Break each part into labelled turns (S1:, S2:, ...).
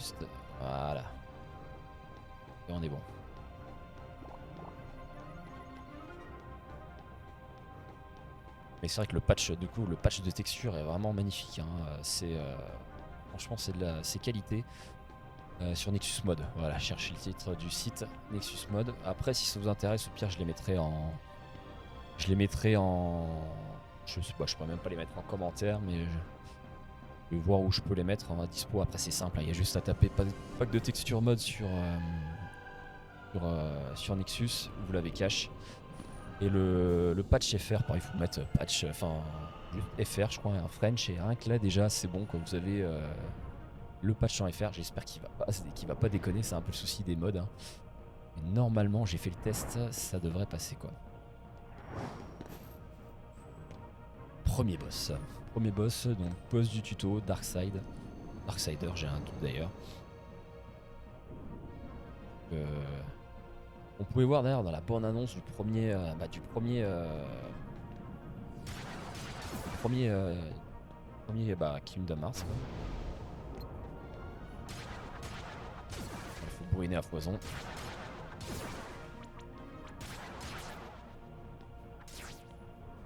S1: Juste. Voilà. Et on est bon. Mais c'est vrai que le patch, du coup, le patch de texture est vraiment magnifique. Hein. Franchement, c'est qualité. Sur Nexus Mod, voilà, cherchez le titre du site Nexus Mod. Après, si ça vous intéresse, au pire, je les mettrai en. Je sais pas, je pourrais même pas les mettre en commentaire, mais je vais voir où je peux les mettre en dispo. Après, c'est simple, il y a juste à taper pack de texture mode sur Nexus, vous l'avez cache. Et le patch FR, il faut mettre patch, enfin, juste FR, je crois, un French, et rien que là, déjà, c'est bon, quand vous avez le patch en FR. J'espère qu'il va pas déconner, c'est un peu le souci des mods. Hein. Mais normalement, j'ai fait le test, ça devrait passer, quoi. Premier boss. Premier boss, donc boss du tuto, Darkside. Darksider, j'ai un doute d'ailleurs. On pouvait voir d'ailleurs dans la bonne annonce du premier Kingdom Hearts. Quoi. Il faut bourriner à foison.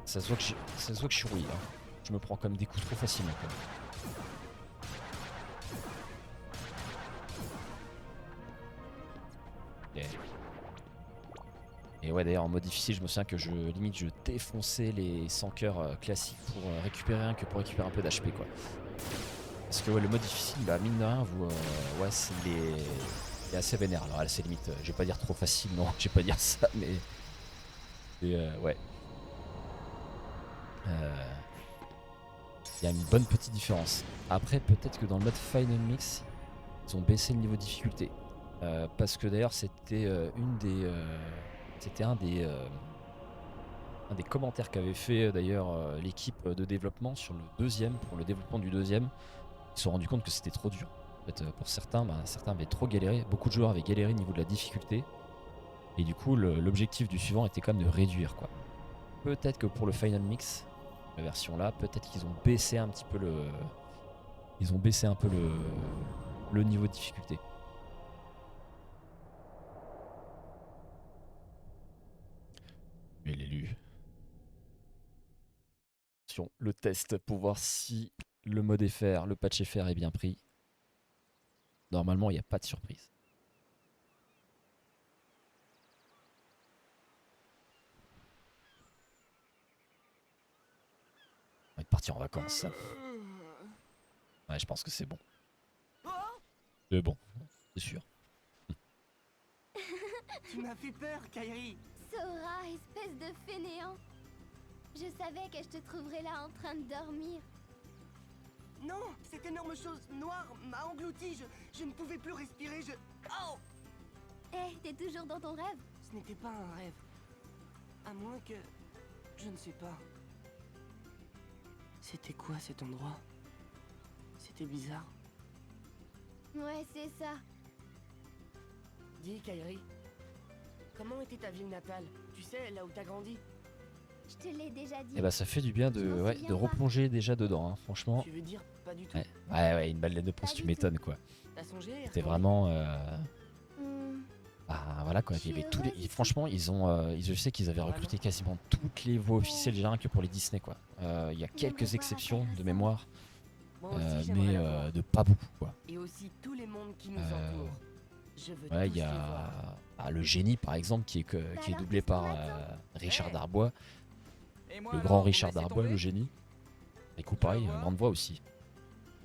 S1: Ça se voit que je suis rouillé. Hein. Je me prends comme des coups trop facilement. Quoi. Et ouais, d'ailleurs, en mode difficile, je me souviens que je défonçais les 100 cœurs classiques pour récupérer un peu d'HP, quoi. Parce que ouais, le mode difficile, bah, mine de rien, ouais, il est assez vénère. Alors, c'est limite, je vais pas dire trop facile, non, je vais pas dire ça, mais. Ouais. Il y a une bonne petite différence. Après, peut-être que dans le mode Final Mix, ils ont baissé le niveau de difficulté. Parce que d'ailleurs, c'était c'était un des commentaires qu'avait fait d'ailleurs l'équipe de développement sur le deuxième, pour le développement du deuxième. Ils se sont rendus compte que c'était trop dur. En fait, pour certains, certains avaient trop galéré. Beaucoup de joueurs avaient galéré au niveau de la difficulté. Et du coup, l'objectif du suivant était quand même de réduire, quoi. Peut-être que pour le Final Mix, la version là, peut-être qu'ils ont baissé un petit peu le niveau de difficulté. Mais l'élu. Le test pour voir si le mode FR, le patch FR est bien pris. Normalement, il n'y a pas de surprise. On va être parti en vacances. Ouais, je pense que c'est bon. C'est bon, c'est sûr.
S2: Tu m'as fait peur, Kairi.
S3: Sora, espèce de fainéant. Je savais que je te trouverais là en train de dormir.
S2: Non, cette énorme chose noire m'a englouti. Je ne pouvais plus respirer. Oh!
S3: Eh, t'es toujours dans ton rêve?
S2: Ce n'était pas un rêve. À moins que... Je ne sais pas. C'était quoi cet endroit? C'était bizarre.
S3: Ouais, c'est ça.
S2: Dis, Kairi, comment était ta ville natale? Tu sais, là où t'as grandi?
S3: Je te l'ai déjà dit.
S1: Et bah ça fait du bien de replonger déjà dedans, hein, franchement.
S2: Tu veux dire pas du tout?
S1: Ouais, une baleine de pause, tu m'étonnes, quoi.
S2: T'as songé?
S1: C'était vraiment...
S3: Hmm,
S1: Bah voilà, quoi. Il y avait tous les... Franchement, je sais qu'ils avaient recruté quasiment toutes les voix officielles, rien que pour les Disney, quoi. Il y a quelques exceptions de mémoire, mais de pas beaucoup, quoi.
S2: Et aussi tous les mondes qui nous entourent. Je veux
S1: Ouais,
S2: tous
S1: il y
S2: les
S1: a
S2: voir.
S1: le génie, par exemple, qui est doublé par Richard Darbois.
S4: Et moi
S1: Le
S4: alors,
S1: grand
S4: vous
S1: Richard
S4: laissez
S1: Darbois,
S4: tomber
S1: le génie. Et coup, pareil,
S4: vois.
S1: grande voix aussi.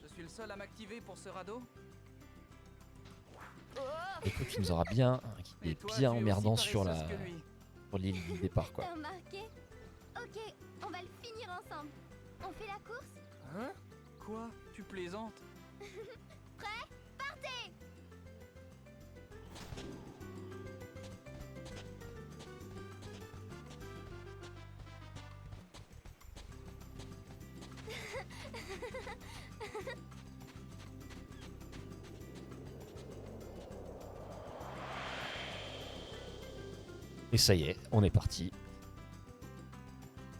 S4: Je suis le seul à m'activer pour ce radeau.
S1: Écoute, qui nous aura bien, qui
S4: Et
S1: est
S4: toi,
S1: bien
S4: tu es
S1: emmerdant
S4: aussi
S1: sur
S4: paresseuse que lui.
S1: l'île du départ, quoi.
S3: T'as remarqué? Ok, on va le finir ensemble. On fait la course?
S2: Hein?
S4: Quoi? Tu plaisantes?
S3: Prêt? Partez!
S1: Et ça y est, on est parti.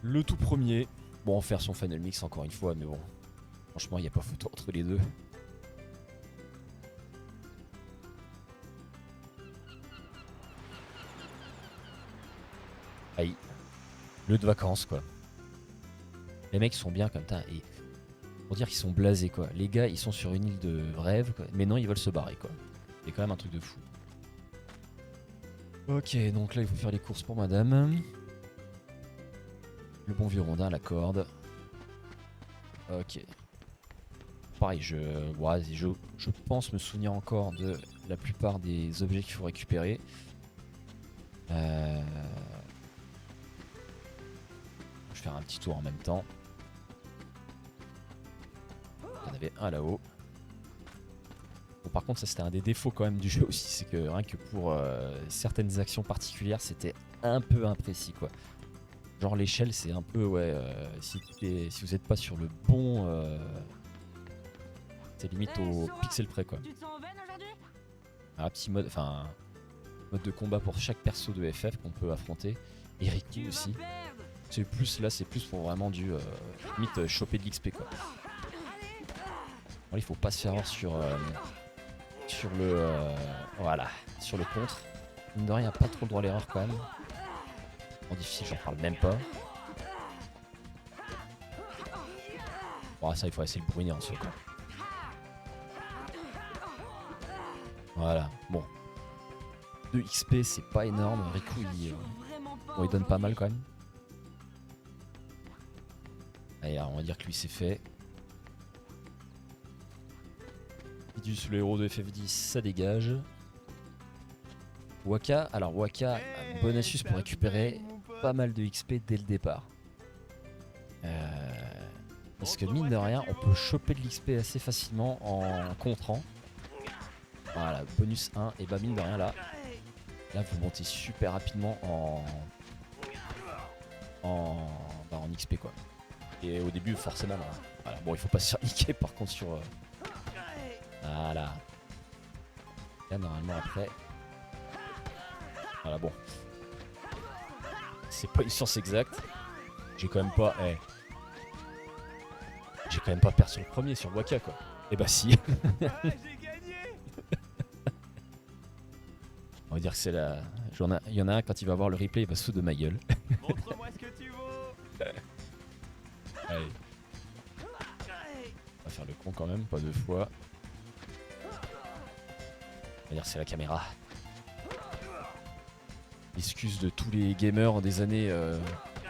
S1: Le tout premier. Bon, en faire son Final Mix encore une fois, mais bon. Franchement, il n'y a pas photo entre les deux. Aïe. Lieu de vacances quoi. Les mecs sont bien comme ça. Et pour dire qu'ils sont blasés quoi. Les gars ils sont sur une île de rêve quoi. Mais non ils veulent se barrer quoi. C'est quand même un truc de fou. Ok donc là il faut faire les courses pour madame. Le bon vieux rondin, la corde. Ok. Pareil je pense me souvenir encore de la plupart des objets qu'il faut récupérer. Je vais faire un petit tour en même temps. Il y en avait un là-haut. Bon, par contre ça c'était un des défauts quand même du jeu aussi, c'est que rien que pour certaines actions particulières c'était un peu imprécis quoi. Genre l'échelle c'est un peu ouais si vous n'êtes pas sur le bon c'est limite au pixel près quoi.
S2: Tu te sens en veine aujourd'hui?
S1: Un petit mode, enfin mode de combat pour chaque perso de FF qu'on peut affronter. Et Riku aussi. C'est plus là c'est plus pour vraiment du limite choper de l'XP quoi. Bon, il faut pas se faire avoir sur le voilà sur le contre. Mine de rien, y a pas trop le droit à l'erreur quand même. En difficile, j'en parle même pas. Bon, ça il faut essayer le brûler en soi quoi. Voilà, bon. 2 XP c'est pas énorme, Riku il donne pas mal quand même. Allez, alors, on va dire que lui c'est fait. Idus, le héros de FF10, ça dégage. Wakka, alors Wakka, bonne astuce pour récupérer pas mal de XP dès le départ. Parce que mine de rien, on peut choper de l'XP assez facilement en contrant. Voilà, bonus 1, et bah mine de rien là vous montez super rapidement en XP quoi. Et au début forcément là, voilà. Bon il faut pas se faire niquer par contre sur voilà. Là normalement après voilà bon. C'est pas une science exacte. J'ai quand même pas j'ai quand même pas perdu le premier sur Wakka quoi. Et bah si. On va dire que c'est la... Il y en a un, quand il va voir le replay, il va se foutre de ma gueule.
S2: Montre-moi ce que tu vaux.
S1: Allez. On va faire le con quand même, pas deux fois. On va dire que c'est la caméra. L'excuse de tous les gamers des années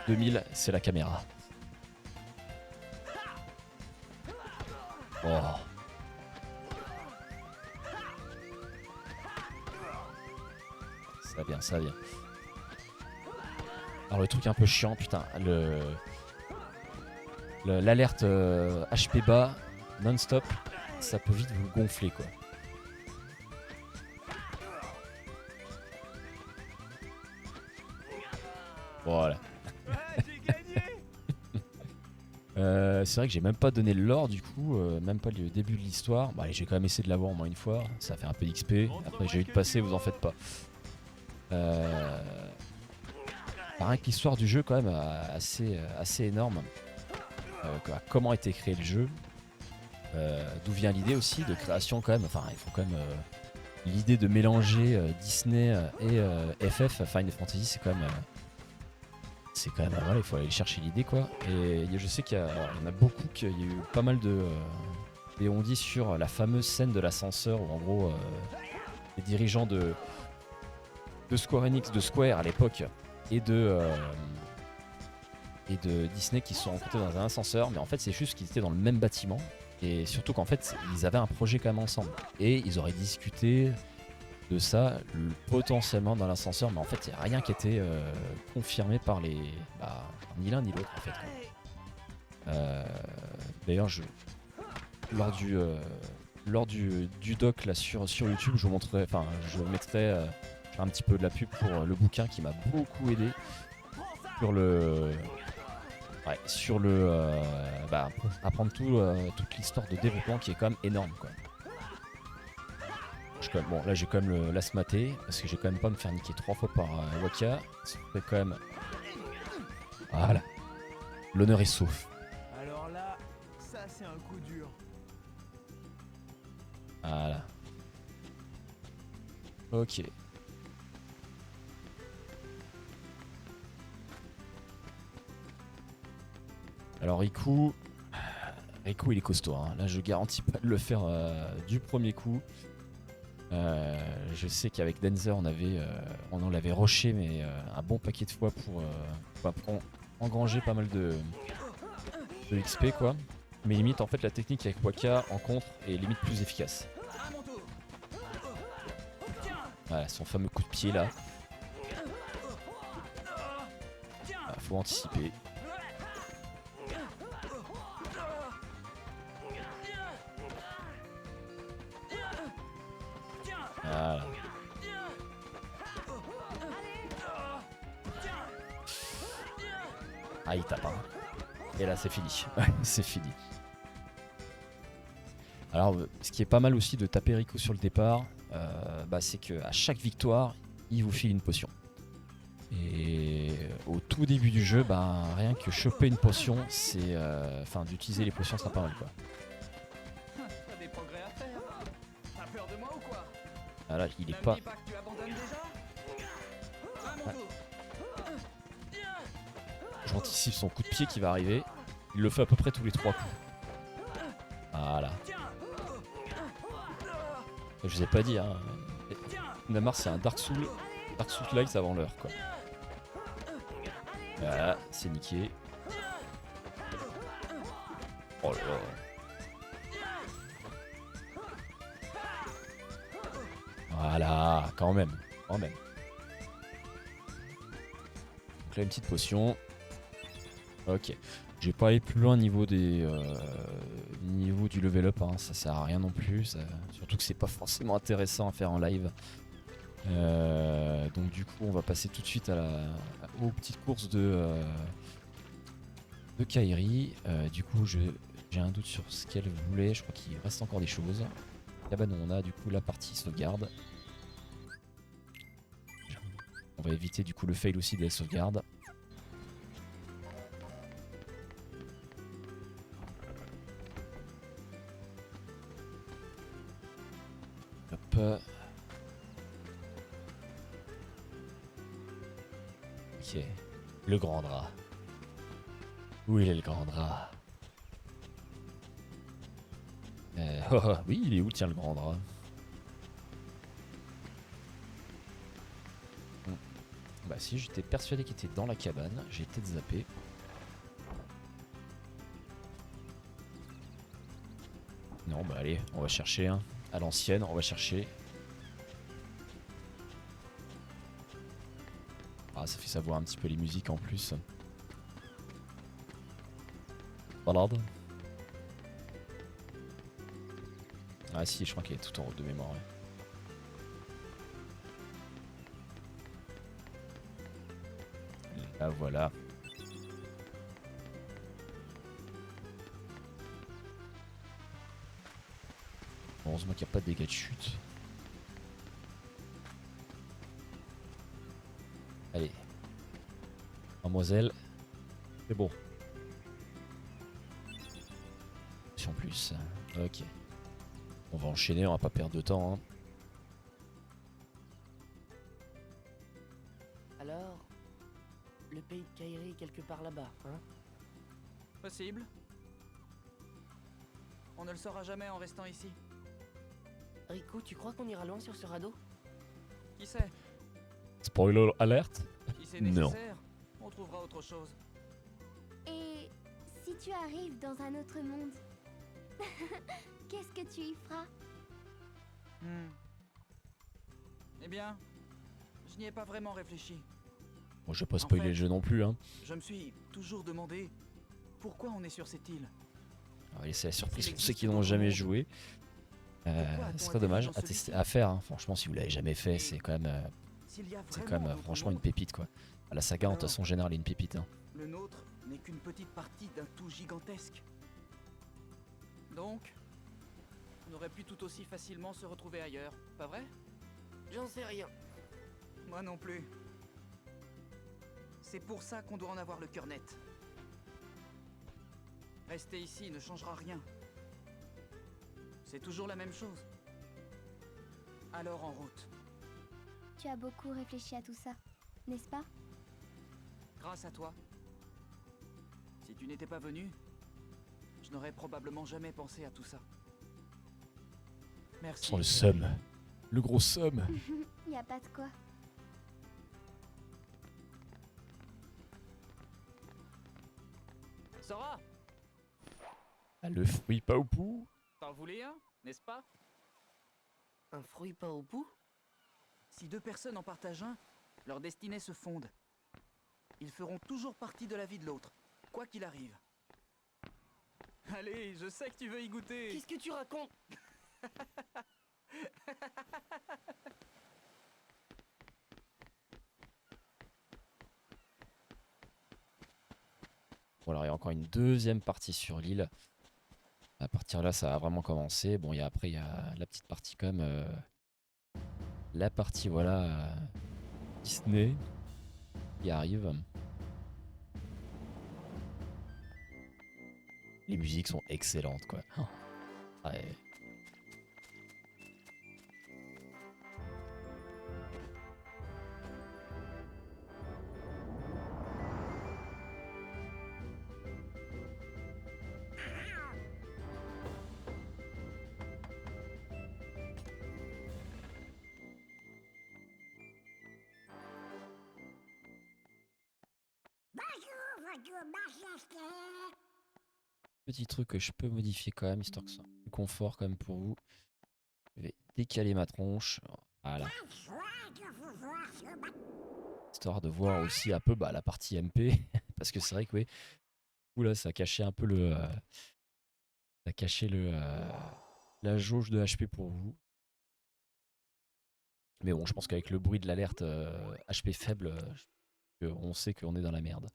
S1: 2000, c'est la caméra. Oh. Ça vient, ça vient. Alors le truc un peu chiant, putain, l'alerte HP bas, non-stop, ça peut vite vous gonfler quoi. Voilà. C'est vrai que j'ai même pas donné le lore du coup, même pas le début de l'histoire. Bah, j'ai quand même essayé de l'avoir au moins une fois, ça fait un peu d'XP. Après j'ai eu de passer, vous en faites pas. Rien que l'histoire du jeu quand même assez énorme. Comment a été créé le jeu, d'où vient l'idée aussi de création quand même. Enfin il faut quand même l'idée de mélanger Disney et FF, Final Fantasy, c'est quand même voilà, il faut aller chercher l'idée quoi. Et je sais qu'il y en a beaucoup, qu'il y a eu pas mal de et on dit sur la fameuse scène de l'ascenseur où en gros les dirigeants de Square Enix, de Square à l'époque, et de Disney qui se sont rencontrés dans un ascenseur, mais en fait c'est juste qu'ils étaient dans le même bâtiment, et surtout qu'en fait ils avaient un projet quand même ensemble, et ils auraient discuté de ça potentiellement dans l'ascenseur, mais en fait il n'y a rien qui était confirmé par ni l'un ni l'autre en fait. D'ailleurs lors du doc là sur YouTube, je mettrai un petit peu de la pub pour le bouquin qui m'a beaucoup aidé sur apprendre toute l'histoire de développement qui est quand même énorme quoi. Bon là j'ai quand même l'asthmaté parce que j'ai quand même pas me faire niquer 3 fois par Wakka. C'est quand même voilà, l'honneur est sauf.
S2: Alors là, ça c'est un coup dur.
S1: Voilà. Ok. Alors Riku, Riku il est costaud, hein. Là je garantis pas de le faire du premier coup. Je sais qu'avec Denzer on en l'avait rushé mais un bon paquet de fois pour engranger pas mal de XP quoi. Mais limite en fait la technique avec Waka en contre est limite plus efficace.
S4: À mon tour.
S1: Voilà, son fameux coup de pied là. Faut anticiper. Voilà. Ah il tape hein. Et là c'est fini. C'est fini. Alors ce qui est pas mal aussi de taper Rico sur le départ, c'est qu'à chaque victoire il vous file une potion. Et au tout début du jeu, rien que choper une potion, c'est... Enfin d'utiliser les potions sera pas mal quoi.
S4: T'as des progrès à faire. T'as peur de moi ou quoi?
S1: Ah là il est
S4: Ne
S1: pas...
S4: me dis pas que tu abandonnes déjà. À mon tour.
S1: J'anticipe son coup de pied qui va arriver. Il le fait à peu près tous les 3 coups. Voilà. Je vous ai pas dit hein. Namar c'est un Dark Souls Light avant l'heure quoi. Voilà, c'est niqué. Oh là là. Voilà, quand même. Donc là une petite potion. Ok. Je vais pas aller plus loin au niveau niveau du level up, hein. Ça sert à rien non plus. Surtout que c'est pas forcément intéressant à faire en live. Donc du coup on va passer tout de suite aux petites courses de Kairi. Du coup j'ai un doute sur ce qu'elle voulait, je crois qu'il reste encore des choses. Là bas on a du coup la partie sauvegarde. On va éviter du coup le fail aussi de la sauvegarde. Hop. Ok, le grand drap. Où il est le grand drap? Oui, il est où, tiens, le grand drap? Bah si, j'étais persuadé qu'il était dans la cabane, j'ai été zappé. Non, bah allez, on va chercher, hein. À l'ancienne, on va chercher. Ah, ça fait savoir un petit peu les musiques en plus. Balade. Ah si, je crois qu'il est tout en haut de mémoire. Ouais. Là voilà. Heureusement qu'il n'y a pas de dégâts de chute. Allez. Mademoiselle. C'est bon. Si en plus. Ok. On va enchaîner, on va pas perdre de temps. Hein.
S5: Alors, le pays de Kairi est quelque part là-bas, hein?
S4: Possible. On ne le saura jamais en restant ici.
S5: Riku, tu crois qu'on ira loin sur ce radeau?
S4: Qui sait?
S1: Spoiler alert.
S4: Si c'est
S1: Non.
S4: nécessaire, on trouvera autre chose.
S3: Et si tu arrives dans un autre monde, qu'est-ce que tu y feras?
S4: Eh bien, je n'y ai pas vraiment réfléchi.
S1: Bon, je vais pas spoiler
S4: fait-
S1: le jeu non plus. Hein.
S4: Je me suis toujours demandé pourquoi on est sur cette île.
S1: Alors, et c'est la surprise
S4: S'il
S1: pour ceux qui
S4: existe
S1: n'ont
S4: d'autres
S1: jamais
S4: mondes,
S1: joué.
S4: pourquoi a-t-on
S1: Ce serait
S4: atterri
S1: dommage
S4: dans
S1: à,
S4: celui-ci
S1: tester, à faire. Hein. Franchement, si vous l'avez jamais fait,
S4: Et
S1: c'est quand même,
S4: S'il y a
S1: c'est
S4: vraiment
S1: quand même
S4: d'autres
S1: franchement une
S4: mondes,
S1: pépite quoi. La saga en
S4: Alors-
S1: façon générale est une pépite. Hein.
S4: le nôtre n'est qu'une petite partie d'un tout gigantesque. Donc, on aurait pu tout aussi facilement se retrouver ailleurs, pas vrai?
S5: J'en sais rien.
S4: Moi non plus. C'est pour ça qu'on doit en avoir le cœur net. Rester ici ne changera rien. C'est toujours la même chose. Alors en route.
S3: Tu as beaucoup réfléchi à tout ça, n'est-ce pas?
S4: Grâce à toi. Si tu n'étais pas venu, je n'aurais probablement jamais pensé à tout ça. Merci.
S1: Sans le seum. Le gros seum.
S3: Y a pas de quoi.
S4: Sora,
S1: Ah, le fruit pas au pou.
S4: t'en voulais un, n'est-ce pas?
S5: Un fruit pas au bout?
S4: Si deux personnes en partagent un, leurs destinées se fondent. Ils feront toujours partie de la vie de l'autre, quoi qu'il arrive. Allez, je sais que tu veux y goûter.
S5: Qu'est-ce que tu racontes?
S1: Bon, alors il y a encore une deuxième partie sur l'île. À partir de là, ça va vraiment commencer. Bon, après, il y a la petite partie quand même. La partie, voilà, Disney qui arrive. Les musiques sont excellentes, quoi. Ouais. Petit truc que je peux modifier quand même, histoire que ce soit plus confort quand même pour vous. Je vais décaler ma tronche. Voilà. Histoire de voir aussi un peu la partie MP. Parce que c'est vrai que oui, là, ça cachait un peu le. Ça cachait la jauge de HP pour vous. Mais bon, je pense qu'avec le bruit de l'alerte HP faible, on sait qu'on est dans la merde.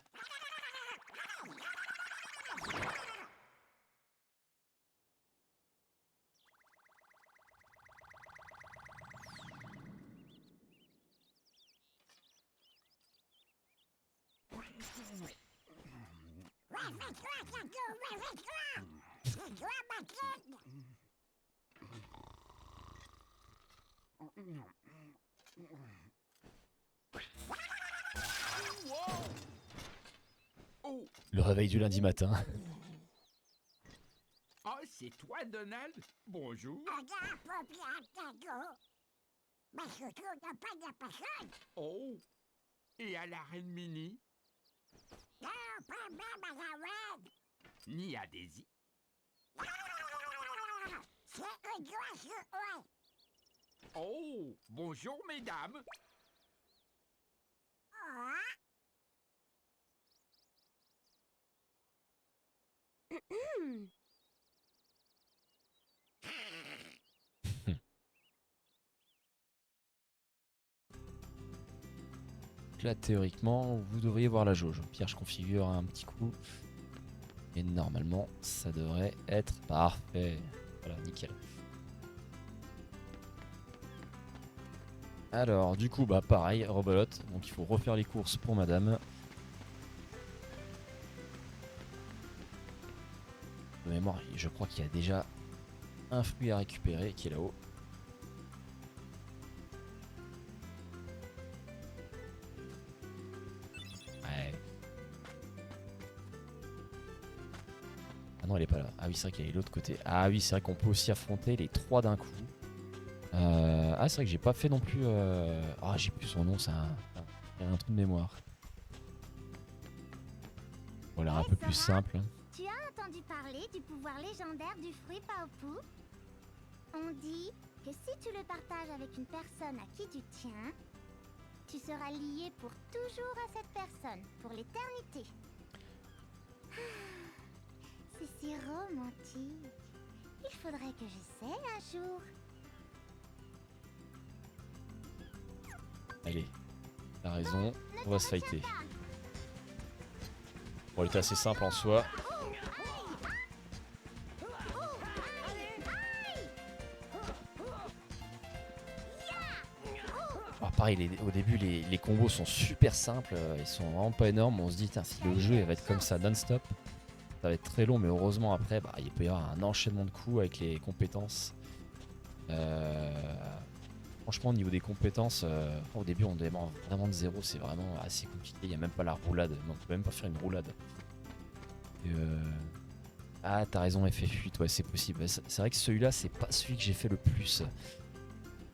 S1: Le réveil du lundi matin.
S6: Ah, c'est toi, Donald? Bonjour. Oh, et à la reine Minnie? Ni à Daisy? Oh, bonjour, mesdames.
S1: Là, théoriquement, vous devriez voir la jauge. Pierre, je configure un petit coup. Et normalement, ça devrait être parfait. Voilà, nickel. Alors, du coup, pareil, rebelote. Donc, il faut refaire les courses pour madame. De mémoire, je crois qu'il y a déjà un fruit à récupérer qui est là-haut. Ouais. Ah non, elle est pas là. Ah oui, c'est vrai qu'elle est de l'autre côté. Ah oui, c'est vrai qu'on peut aussi affronter les trois d'un coup. Ah, c'est vrai que j'ai pas fait non plus. Ah, j'ai plus son nom, c'est un truc de mémoire. Voilà, un peu plus simple.
S3: Tu as entendu parler du pouvoir légendaire du fruit Paopu? On dit que si tu le partages avec une personne à qui tu tiens, tu seras lié pour toujours à cette personne, pour l'éternité. C'est si romantique. Il faudrait que j'essaie un jour.
S1: Allez, t'as raison, on va se fighter. Bon, elle était assez simple en soi. Alors pareil, au début, les combos sont super simples, ils sont vraiment pas énormes. On se dit, si le jeu il va être comme ça non-stop, ça va être très long, mais heureusement après, il peut y avoir un enchaînement de coups avec les compétences. Franchement, au niveau des compétences, au début, on démarre vraiment de zéro, c'est vraiment assez compliqué. Il n'y a même pas la roulade, on peut même pas faire une roulade. Ah, t'as raison, effet fuite, ouais, c'est possible. Ouais, c'est vrai que celui-là, c'est pas celui que j'ai fait le plus.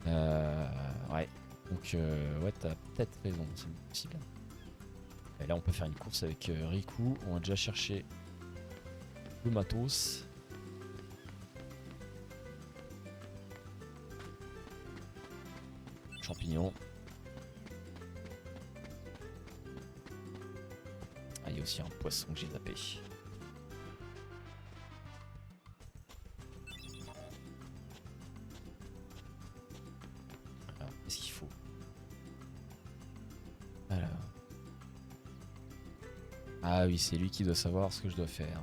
S1: Ouais. Donc, ouais, t'as peut-être raison, c'est possible. Et là, on peut faire une course avec Riku. On a déjà cherché le matos. Champignons. Ah, il y a aussi un poisson que j'ai zappé. Alors, qu'est-ce qu'il faut? Alors. Ah oui, c'est lui qui doit savoir ce que je dois faire.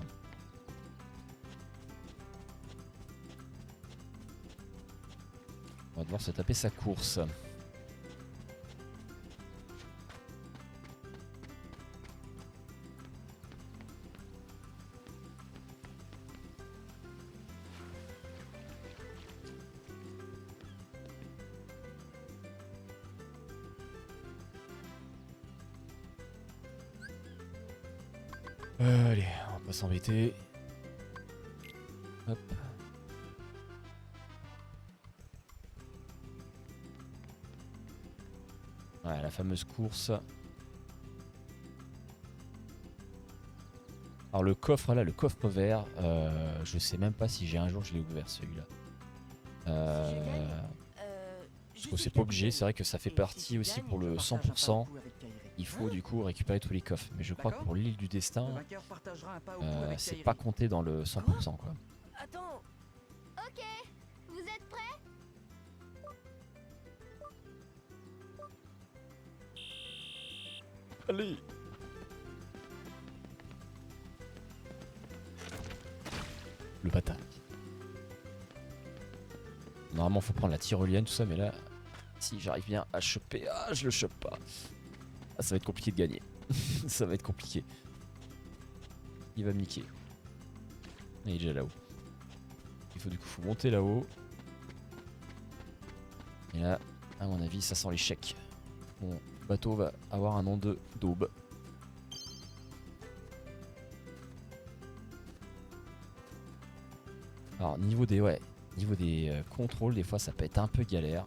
S1: On va devoir se taper sa course. Allez, on va pas s'embêter. Hop. Ouais, la fameuse course. Alors le coffre là, le coffre vert, je sais même pas si j'ai un jour je l'ai ouvert celui-là. Parce que c'est pas obligé, c'est vrai que ça fait partie aussi pour le 100%. Il faut du coup récupérer tous les coffres. Mais je crois que pour l'île du destin, c'est pas compté dans le 100% quoi.
S2: Attends.
S3: Ok, vous êtes prêts?
S1: Allez! Le bâtard. Normalement faut prendre la tyrolienne, tout ça, mais là, si j'arrive bien à choper, ah je le chope pas. Ah, ça va être compliqué de gagner. Ça va être compliqué. Il va me niquer. Il est déjà là-haut. Il faut du coup faut monter là-haut. Et là, à mon avis, ça sent l'échec. Mon bateau va avoir un nom de daube. Alors niveau des contrôles, des fois ça peut être un peu galère.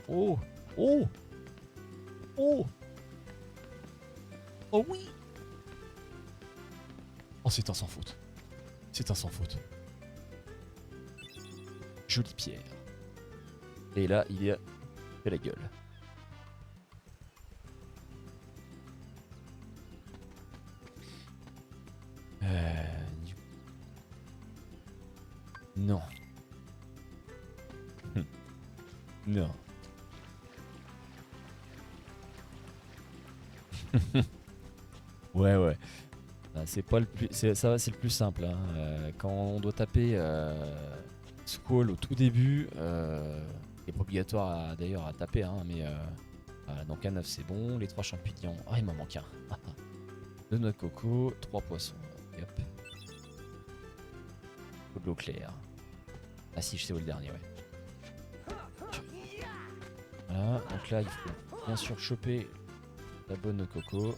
S1: Oh! Oh! Oh! Oh oui! Oh, c'est un sans faute. C'est un sans faute. Jolie pierre. Et là, il y a fait la gueule. Du- Non. Non. Ouais, ouais. Bah, c'est pas le plus, ça va, c'est le plus simple. Hein. Quand on doit taper Squall au tout début, c'est pas obligatoire d'ailleurs à taper, hein, mais voilà, donc un 9 c'est bon. Les 3 champignons, ah il m'en manque un. 2 noix de coco, 3 poissons. Et hop. Faut de l'eau claire. Ah si, je sais où est le dernier, ouais. Voilà, donc là il faut bien sûr choper la bonne noix de coco.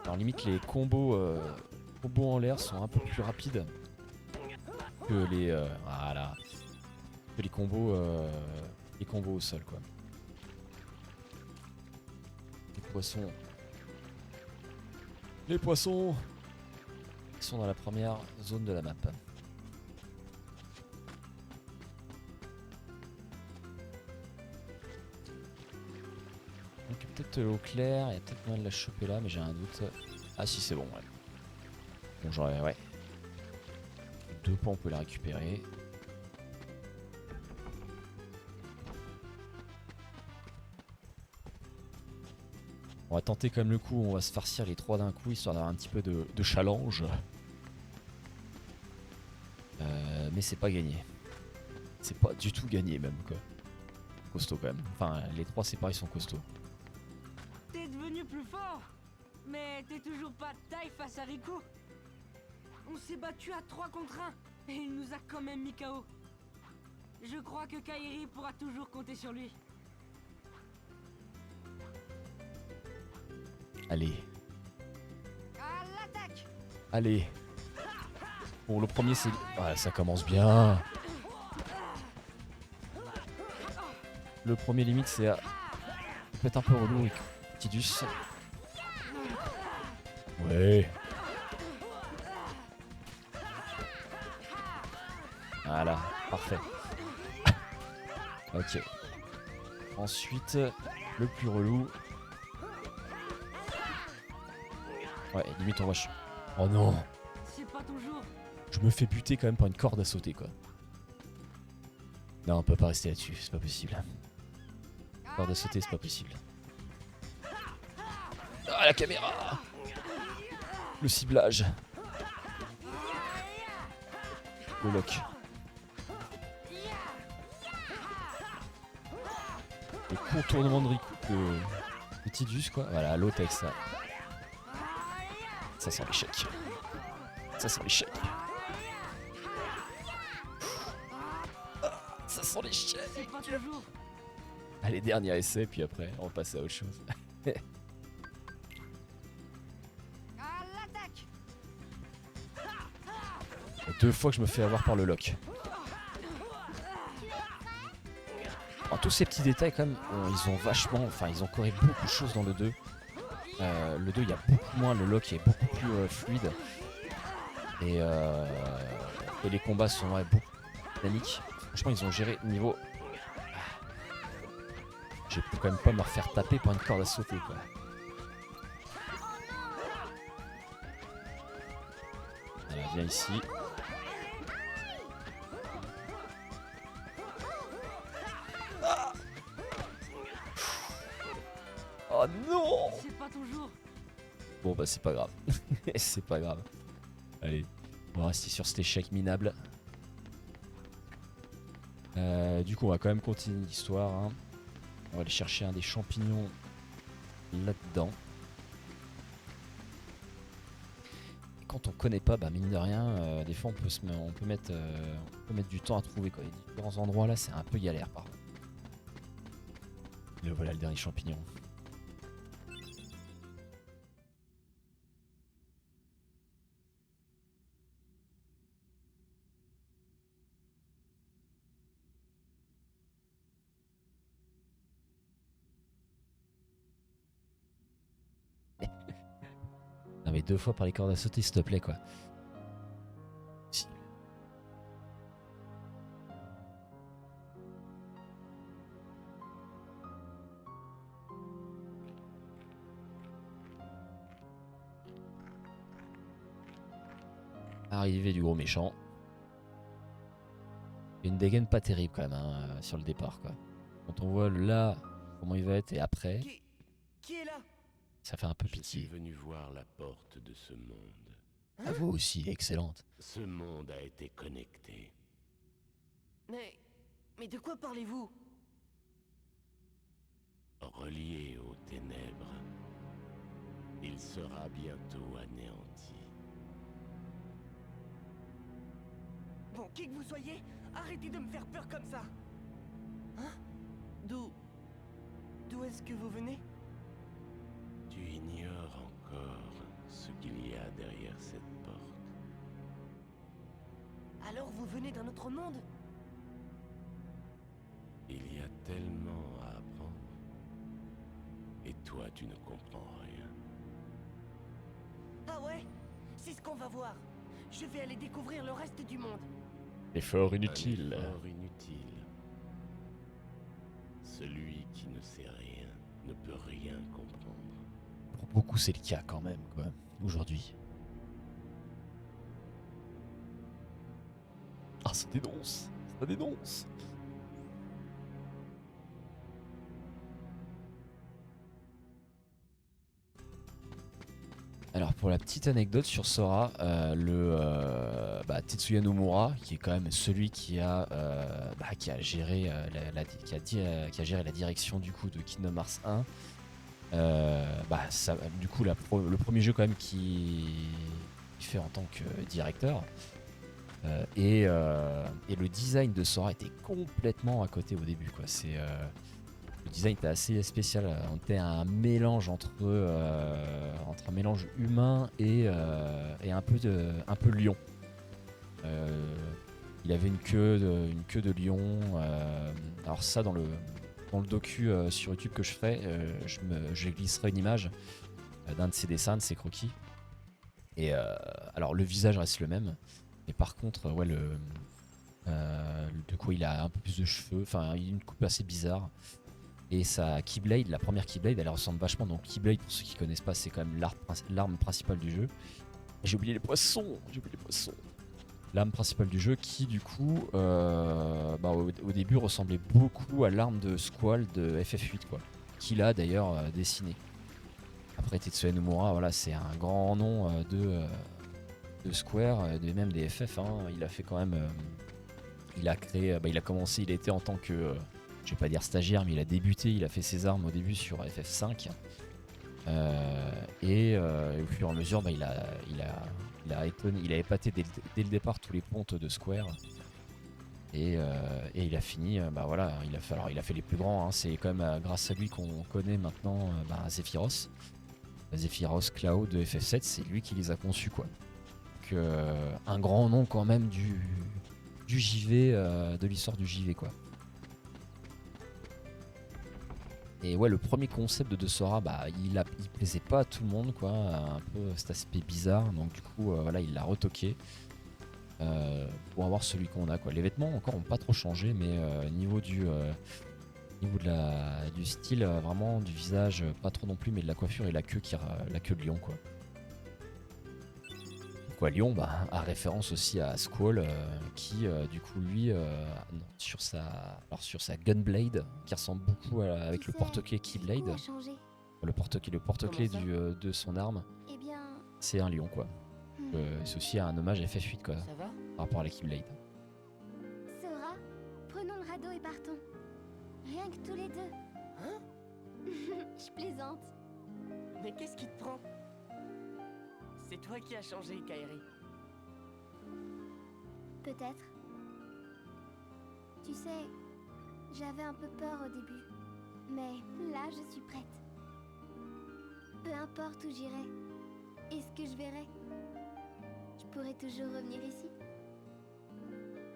S1: Alors limite les combos en l'air sont un peu plus rapides que les voilà, que les combos au sol quoi. Les poissons qui sont dans la première zone de la map. Donc peut-être l'eau claire, il y a peut-être moyen de la choper là, mais j'ai un doute. Ah si c'est bon, ouais. Bon j'aurais, ouais. 2 points on peut les récupérer. On va tenter quand même le coup, on va se farcir les 3 d'un coup, histoire d'avoir un petit peu de challenge. Mais c'est pas gagné. C'est pas du tout gagné même quoi. Costaud quand même. Enfin les 3 séparés sont costauds.
S2: T'es devenu plus fort, mais t'es toujours pas de taille face à Riku. On s'est battu à 3 contre 1 et il nous a quand même mis KO.
S5: Je crois que Kairi pourra toujours compter sur lui.
S1: Allez,
S5: À l'attaque!
S1: allez. Bon, le premier, c'est... Ah, ça commence bien. Le premier, limite, c'est... Peut-être un peu relou avec Tidus. Ouais. Voilà, parfait. Ok. Ensuite, le plus relou. Ouais, limite on rush. Oh non,
S5: C'est pas ton jour.
S1: je me fais buter quand même par une corde à sauter quoi. Non, on peut pas rester là-dessus, c'est pas possible. Corde à sauter, c'est pas possible. Ah, la caméra! Le ciblage. Le lock. Le contournement de de Tidus quoi. Voilà, l'autre avec ça. Ça sent l'échec. Ça sent l'échec. Ça sent l'échec.
S5: C'est pas ton jour.
S1: Allez, dernier essai, puis après, on passe à autre chose.
S5: À l'attaque!
S1: 2 fois que je me fais avoir par le lock. Alors, tous ces petits détails, quand même, ils ont vachement. Enfin, ils ont corrigé beaucoup de choses dans le 2. Le 2, il y a beaucoup moins. Le lock est beaucoup plus fluide. Et les combats sont beaucoup dynamiques. Franchement, ils ont géré niveau. Je peux quand même pas me refaire taper par une corde à sauter, quoi. Voilà, viens ici. Ah. Oh non!
S5: C'est pas ton jour.
S1: Bon bah c'est pas grave. C'est pas grave. Allez, on va rester sur cet échec minable. Du coup on va quand même continuer l'histoire. Hein. On va aller chercher un des champignons là-dedans. Et quand on connaît pas, bah mine de rien, des fois on peut mettre du temps à trouver quoi. Les différents endroits là c'est un peu galère par contre. Et voilà le dernier champignon. Non mais 2 fois par les cordes à sauter s'il te plaît quoi. Si. Arrivée du gros méchant. Une dégaine pas terrible quand même hein, sur le départ quoi. Quand on voit là comment il va être et après,
S2: Qui est là?
S1: ça fait un peu
S6: Je suis
S1: pitié.
S6: venu voir la porte de ce monde.
S1: À vous aussi, excellente.
S6: Ce monde a été connecté.
S2: Mais de quoi parlez-vous?
S6: Relié aux ténèbres. Il sera bientôt anéanti.
S2: Bon, qui que vous soyez, arrêtez de me faire peur comme ça. Hein? D'où est-ce que vous venez?
S6: Tu ignores encore ce qu'il y a derrière cette porte.
S2: Alors vous venez d'un autre monde?
S6: Il y a tellement à apprendre. Et toi, tu ne comprends rien.
S2: Ah ouais? C'est ce qu'on va voir. Je vais aller découvrir le reste du monde.
S1: Effort
S6: Un
S1: inutile.
S6: effort inutile. Celui qui ne sait rien ne peut rien comprendre.
S1: Pour beaucoup c'est le cas quand même quoi, aujourd'hui. Ah ça dénonce. Ça dénonce. Alors pour la petite anecdote sur Sora, Tetsuya Nomura, qui est quand même celui qui a géré qui a géré la direction du coup de Kingdom Hearts 1, du coup le premier jeu quand même qui fait en tant que directeur, Et le design de Sora était complètement à côté au début, quoi. Le design était assez spécial. On était un mélange entre un mélange humain et un peu lion. Il avait une queue de lion. Alors ça, dans le docu sur YouTube que je ferai, je glisserai une image d'un de ses dessins, de ses croquis. Et alors le visage reste le même, mais par contre, ouais, du coup, il a un peu plus de cheveux. Enfin, il a une coupe assez bizarre. Et sa Keyblade, la première Keyblade, elle ressemble vachement. Donc Keyblade, pour ceux qui connaissent pas, c'est quand même l'arme principale du jeu. J'ai oublié les poissons. L'arme principale du jeu qui, du coup, au début ressemblait beaucoup à l'arme de Squall de FF8, quoi. Qu'il a d'ailleurs dessiné. Après, Tetsuya Nomura, voilà, c'est un grand nom de Square, même des FF. Hein. Il a fait quand même. Il a créé. Il a commencé. Il était en tant que. Je vais pas dire stagiaire, mais il a débuté. Il a fait ses armes au début sur FF5. Et au fur et à mesure, il a épaté dès le départ tous les pontes de Square. Et il a fini, il a fait les plus grands. Hein. C'est quand même grâce à lui qu'on connaît maintenant Zephyros. Zephyros Cloud de FF7, c'est lui qui les a conçus, quoi. Donc, un grand nom quand même du JV, de l'histoire du JV, quoi. Et ouais, le premier concept de Sora, il plaisait pas à tout le monde, quoi. Un peu cet aspect bizarre. Donc du coup, voilà, il l'a retoqué pour avoir celui qu'on a, quoi. Les vêtements encore ont pas trop changé, mais niveau du style, vraiment du visage, pas trop non plus, mais de la coiffure et la queue de lion, quoi. Quoi, Lion, a référence aussi à Squall, qui du coup lui sur sa Gunblade, qui ressemble beaucoup avec le porte-clés Keyblade, le porte-clés de son arme,
S3: Eh bien,
S1: c'est un lion, quoi. C'est aussi un hommage à FF8, quoi,
S5: Ça va?
S1: par rapport à la Keyblade.
S3: Sora, prenons le radeau et partons. Rien que tous les deux.
S2: Hein?
S3: Je plaisante.
S2: Mais qu'est-ce qui te prend? C'est toi qui as changé, Kairi.
S3: Peut-être. Tu sais, j'avais un peu peur au début. Mais là, je suis prête. Peu importe où j'irai et ce que je verrai, je pourrai toujours revenir ici.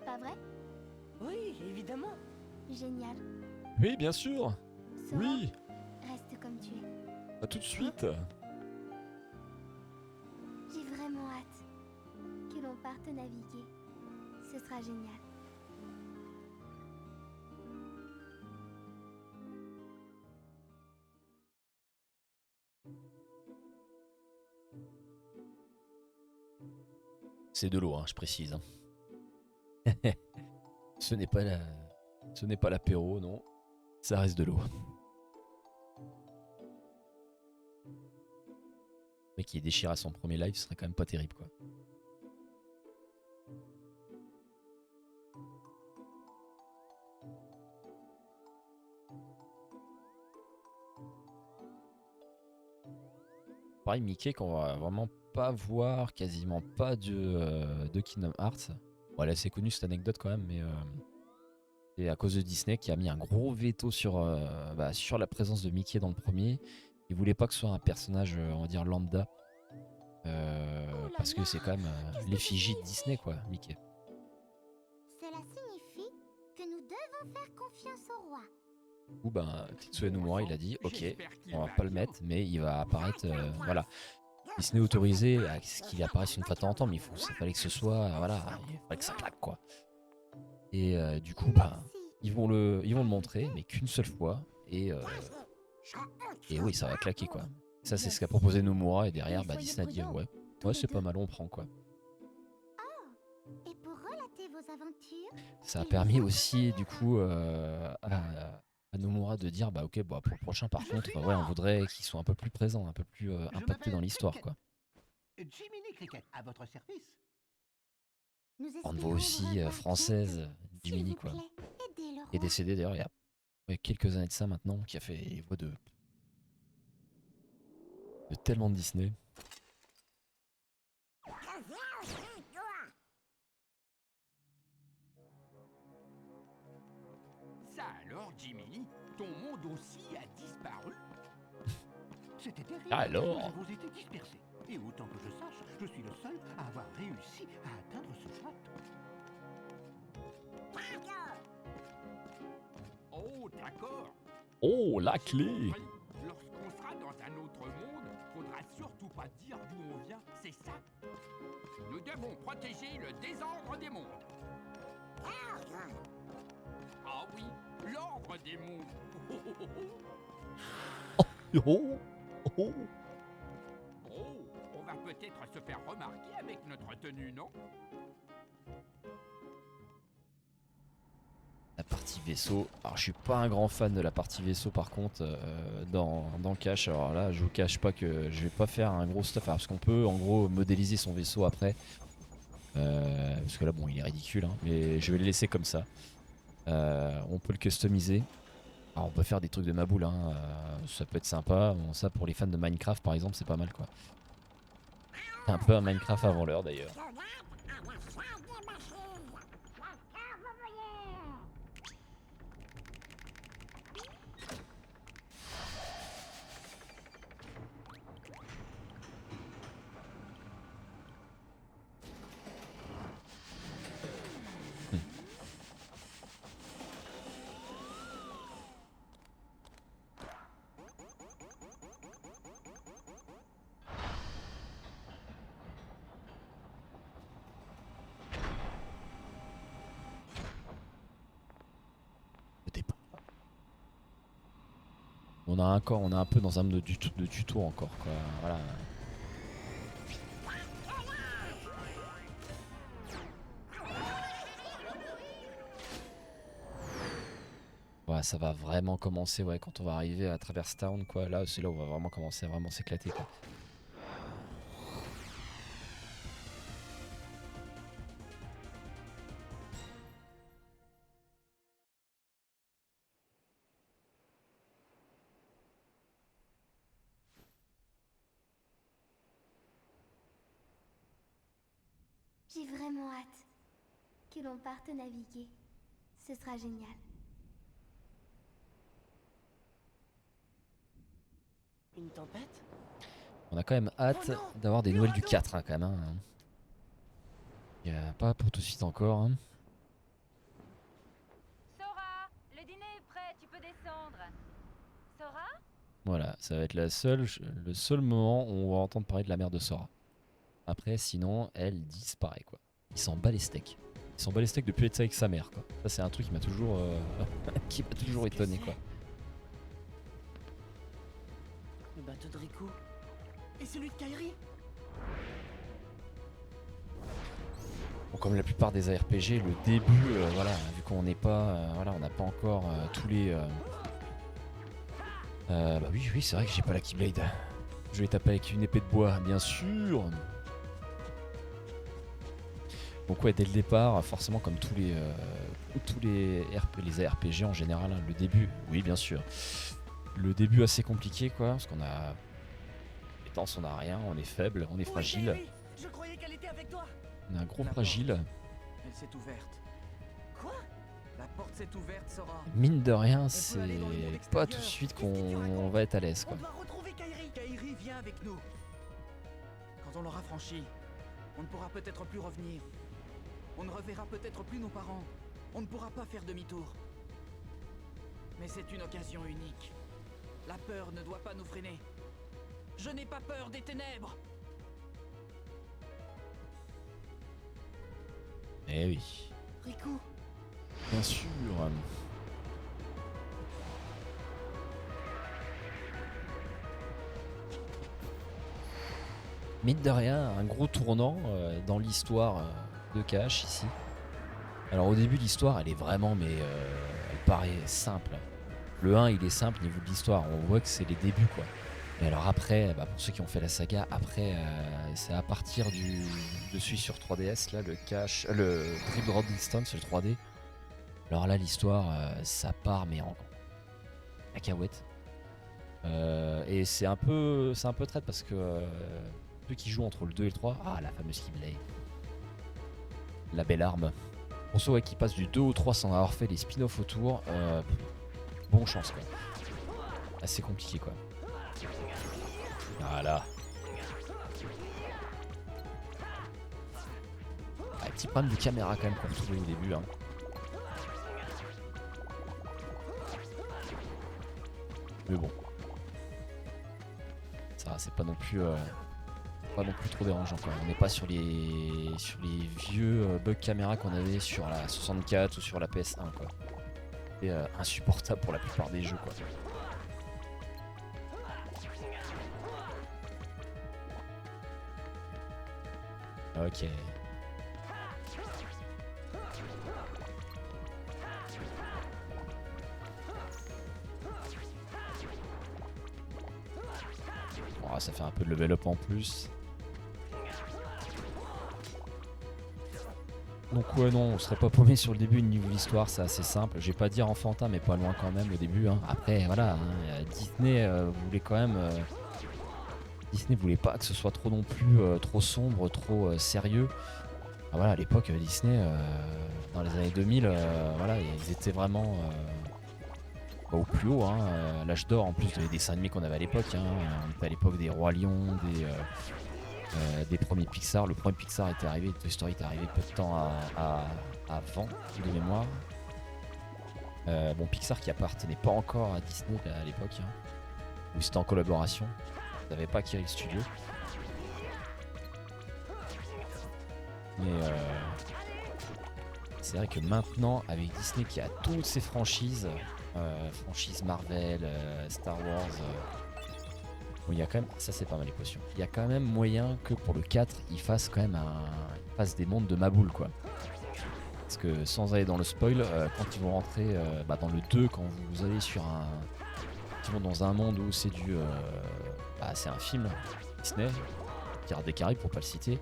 S3: Pas vrai?
S2: Oui, évidemment.
S3: Génial.
S1: Oui, bien sûr.
S3: Sora, reste comme tu es.
S1: À tout de suite.
S3: J'ai vraiment hâte que l'on parte naviguer. Ce sera génial.
S1: C'est de l'eau, hein, je précise. Hein. Ce n'est pas l'apéro, non. Ça reste de l'eau. Le mec qui est déchiré à son premier live, ce serait quand même pas terrible, quoi. Pareil, Mickey qu'on va vraiment pas voir, quasiment pas de Kingdom Hearts. Bon, elle est assez connue cette anecdote quand même, mais c'est à cause de Disney qui a mis un gros veto sur la présence de Mickey dans le premier. Il voulait pas que ce soit un personnage, on va dire, lambda. Parce que c'est quand même l'effigie de Disney, quoi, Mickey.
S3: Cela signifie que nous devons faire confiance au roi.
S1: Du coup, Tetsuya Nomura, il a dit, ok, on va pas le mettre, mais il va apparaître, voilà. Disney autorisé à ce qu'il apparaisse une fois de temps en temps, mais il fallait que ce soit, il fallait que ça claque, quoi. Et du coup, ils vont le montrer, mais qu'une seule fois, et oui, ça va claquer, quoi. Ça, c'est ce qu'a proposé Nomura, et derrière, Disney a dit, ouais, c'est pas mal, on prend, quoi.
S3: Et pour relater vos aventures,
S1: Ça a permis aussi, du coup, à Nomura de dire, ok, pour le prochain, par contre, ouais, on voudrait qu'ils soient un peu plus présents, un peu plus impactés dans l'histoire, quoi.
S7: Jiminy Cricket, à votre service.
S3: nous
S1: On
S3: espérons
S1: voit aussi
S3: vous revoir
S1: française,
S3: bientôt.
S1: Jiminy,
S3: S'il
S1: quoi.
S3: vous plaît, aidez le
S1: Est
S3: roi.
S1: décédée d'ailleurs il y a quelques années de ça maintenant, qui a fait les voix de tellement de Disney.
S8: Alors, Jiminy, ton monde aussi a disparu?
S7: C'était terrible.
S1: Alors
S7: Nous avons été dispersés. Et autant que je sache, je suis le seul à avoir réussi à atteindre ce château.
S8: Oh, d'accord.
S1: Oh, la clé!
S8: Oui, lorsqu'on sera dans un autre monde, faudra surtout pas dire d'où on vient, c'est ça? Nous devons protéger le désordre des mondes. Ah oui, l'ordre des mondes.
S1: Oh, oh.
S8: Oh, on va peut-être se faire remarquer avec notre tenue, non?
S1: La partie vaisseau. Alors, je suis pas un grand fan de la partie vaisseau par contre dans Cache. Alors là, je vous cache pas que je vais pas faire un gros stuff. Alors, parce qu'on peut en gros modéliser son vaisseau après. Parce que là, bon, il est ridicule, hein, mais je vais le laisser comme ça. On peut le customiser. Alors, on peut faire des trucs de ma boule, hein, ça peut être sympa. Bon, ça, pour les fans de Minecraft par exemple, c'est pas mal quoi. Un peu un Minecraft avant l'heure d'ailleurs. On a un peu dans un mode de tuto encore quoi. Voilà. Ouais, ça va vraiment commencer ouais, quand on va arriver à Traverse Town quoi. Là c'est là où on va vraiment commencer à vraiment s'éclater quoi.
S3: J'ai vraiment hâte que l'on parte naviguer. Ce sera génial.
S5: Une tempête?
S1: On a quand même hâte d'avoir des nouvelles du 4 hein, quand même. Hein. Y a pas pour tout de suite encore. Hein.
S9: Sora, le dîner est prêt, tu peux descendre. Sora?
S1: Voilà, ça va être le seul moment où on va entendre parler de la mère de Sora. Après, sinon, elle disparaît quoi. Il s'en bat les steaks. Il s'en bat les steaks depuis être avec sa mère quoi. Ça c'est un truc qui m'a toujours, qui m'a toujours étonné quoi.
S5: Le bateau de Riku?
S2: Et celui de Kairi?
S1: Bon, comme la plupart des ARPG, le début, voilà, vu qu'on n'est pas, voilà, on n'a pas encore tous les. Bah oui, c'est vrai que j'ai pas la Keyblade. Je vais taper avec une épée de bois, bien sûr. Donc ouais, dès le départ, forcément comme tous les ARPG en général, hein, le début, oui bien sûr. Le début assez compliqué quoi, parce qu'on a compétence, on a rien, on est faible, on est fragile.
S2: Kairi, je croyais qu'elle était avec toi.
S1: On est un gros
S4: La
S1: fragile.
S4: Elle s'est ouverte.
S2: Quoi?
S4: La porte s'est ouverte, Sora.
S1: Mine de rien,
S4: aller
S1: c'est
S4: dans le monde
S1: pas
S4: extérieur.
S1: tout de suite
S2: Qu'est-ce que tu
S1: qu'on
S2: racontes?
S1: va être à l'aise
S2: On
S1: quoi.
S2: doit retrouver Kairi.
S4: Kairi, viens avec nous. Quand on l'aura franchi, on ne pourra peut-être plus revenir. On ne reverra peut-être plus nos parents. On ne pourra pas faire demi-tour. Mais c'est une occasion unique. La peur ne doit pas nous freiner. Je n'ai pas peur des ténèbres.
S1: Eh oui,
S5: Riku?
S1: bien sûr. Mine de rien, un gros tournant dans l'histoire de Cache ici. Alors au début l'histoire elle est vraiment mais elle paraît simple. Le 1 il est simple niveau de l'histoire, on voit que c'est les débuts quoi. Mais alors après, bah, pour ceux qui ont fait la saga, après c'est à partir de celui sur 3DS là, le Dream Drop Distance, le 3D. Alors là l'histoire ça part mais en cacahuète. Et c'est un peu traite parce que ceux qui jouent entre le 2 et le 3, ah la fameuse Keyblade. La belle arme. Pour ceux qui passent du 2 au 3 sans avoir fait les spin-offs autour, Bon chance quoi. Assez compliqué quoi. Voilà. Ah, petit problème de caméra quand même qu'on retrouvait au début. Hein. Mais bon. Ça c'est pas non plus trop dérangeant quoi. On n'est pas sur les vieux bugs caméra qu'on avait sur la 64 ou sur la PS1 quoi. C'est insupportable pour la plupart des jeux quoi. Ok. Bon, ça fait un peu de level up en plus. Donc ouais non, on serait pas paumé sur le début niveau l'histoire, c'est assez simple. Je vais pas dire enfantin mais pas loin quand même au début. Hein. Après voilà, hein, Disney voulait quand même... Disney voulait pas que ce soit trop non plus trop sombre, trop sérieux. Ah, voilà, à l'époque Disney, dans les années 2000, voilà, ils étaient vraiment au plus haut. Hein, l'âge d'or en plus des dessins animés qu'on avait à l'époque. Hein. On était à l'époque des Rois Lions, des premiers Pixar. Le premier Pixar était arrivé, Toy Story était arrivé peu de temps avant de mémoire. Bon, Pixar qui appartenait pas encore à Disney à l'époque, hein, où c'était en collaboration. Ils n'avaient pas acquis le studio. Mais c'est vrai que maintenant, avec Disney qui a toutes ses franchises, franchises Marvel, Star Wars, bon, il y a quand même, ça c'est pas mal les potions. Il y a quand même moyen que pour le 4, ils fassent quand même ils fassent des mondes de Maboule quoi. Parce que sans aller dans le spoil, quand ils vont rentrer dans le 2, quand vous allez sur ils vont dans un monde où c'est c'est un film Disney, Pirates des Caraïbes pour pas le citer,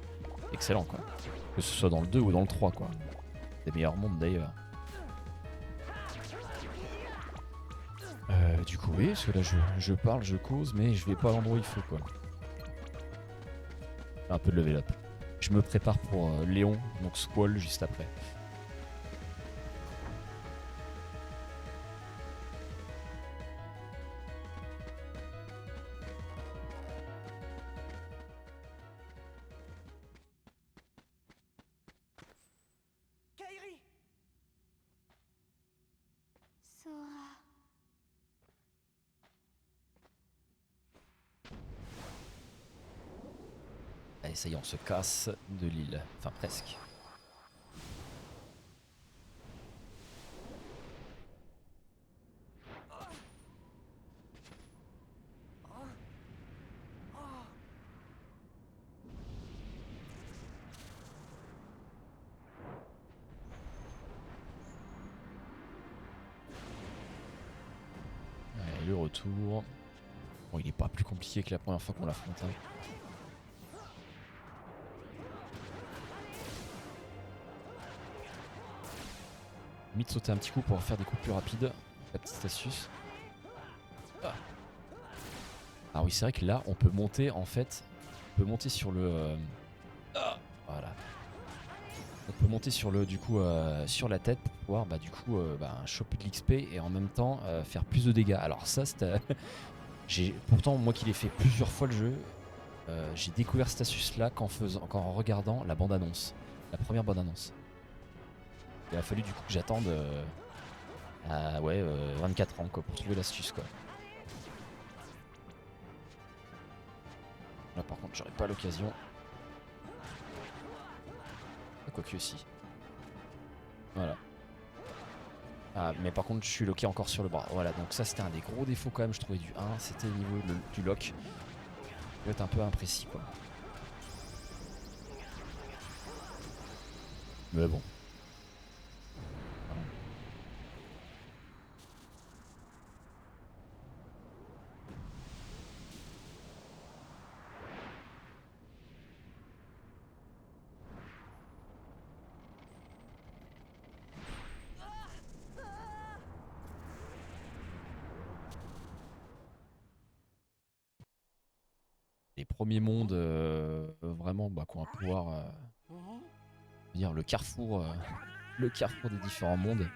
S1: excellent quoi. Que ce soit dans le 2 ou dans le 3 quoi. Des meilleurs mondes d'ailleurs. Du coup oui, parce que là je parle, je cause, mais je vais pas à l'endroit où il faut quoi. Un peu de level up. Je me prépare pour Léon, donc Squall juste après.
S2: Kairi!
S3: Sora.
S1: Allez, ça y est, on se casse de l'île. Enfin, presque. Allez, le retour. Bon, il est pas plus compliqué que la première fois qu'on l'affronte. Hein. Limite sauter un petit coup pour faire des coups plus rapides. La petite astuce. Ah. Ah oui, c'est vrai que là, on peut monter en fait. On peut monter sur le. Voilà. On peut monter sur le sur la tête pour pouvoir choper de l'XP et en même temps faire plus de dégâts. Alors ça, c'était. Pourtant moi qui l'ai fait plusieurs fois le jeu, j'ai découvert cette astuce là en regardant la bande annonce, la première bande annonce. Il a fallu du coup que j'attende 24 ans quoi, pour trouver l'astuce quoi. Là par contre j'aurais pas l'occasion. Quoique aussi. Voilà. Ah, mais par contre je suis locké encore sur le bras. Voilà, donc ça c'était un des gros défauts quand même je trouvais du 1, c'était au niveau du lock. Il doit être un peu imprécis quoi. Mais bon. Les premiers mondes vraiment qu'on va pouvoir dire le carrefour des différents mondes.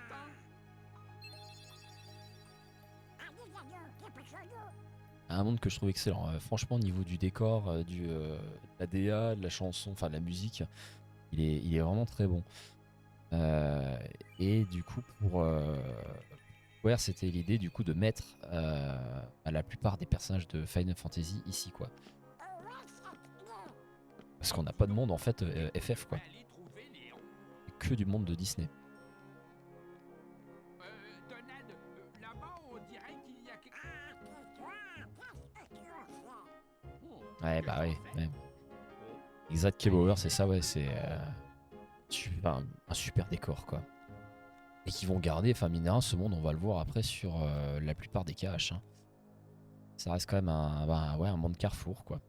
S1: un monde que je trouve excellent. Franchement, au niveau du décor, de la DA, de la chanson, enfin de la musique, il est vraiment très bon. Et du coup, pour Square, c'était l'idée du coup de mettre à la plupart des personnages de Final Fantasy ici, quoi. Parce qu'on n'a pas de monde en fait FF, quoi.
S8: Allez trouver Léon.
S1: Que du monde de Disney.
S8: Donald, là-bas, on dirait qu'il y a quelque...
S1: Ouais, bah oui. Ouais. Exact Keybower, c'est ça, ouais, c'est un super décor, quoi. Et qui vont garder, enfin mine de rien, ce monde, on va le voir après sur la plupart des caches. Hein. Ça reste quand même un monde carrefour, quoi.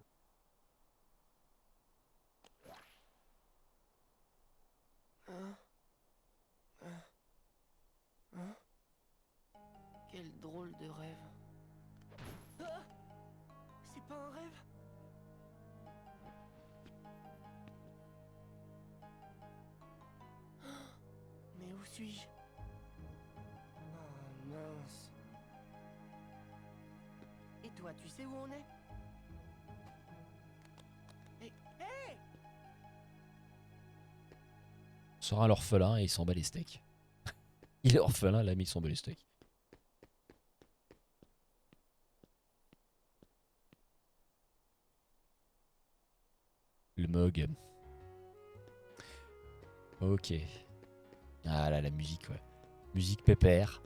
S5: Quel drôle de rêve.
S2: Ah, c'est pas un rêve?
S5: Mais où suis-je?
S2: Oh mince. Et toi, tu sais où on est? Hé!
S1: Sera l'orphelin et il s'en bat les steaks. Il est orphelin, là, mais il s'en bat les steaks. Le mug. Ok. Ah là, la musique, ouais. Musique pépère.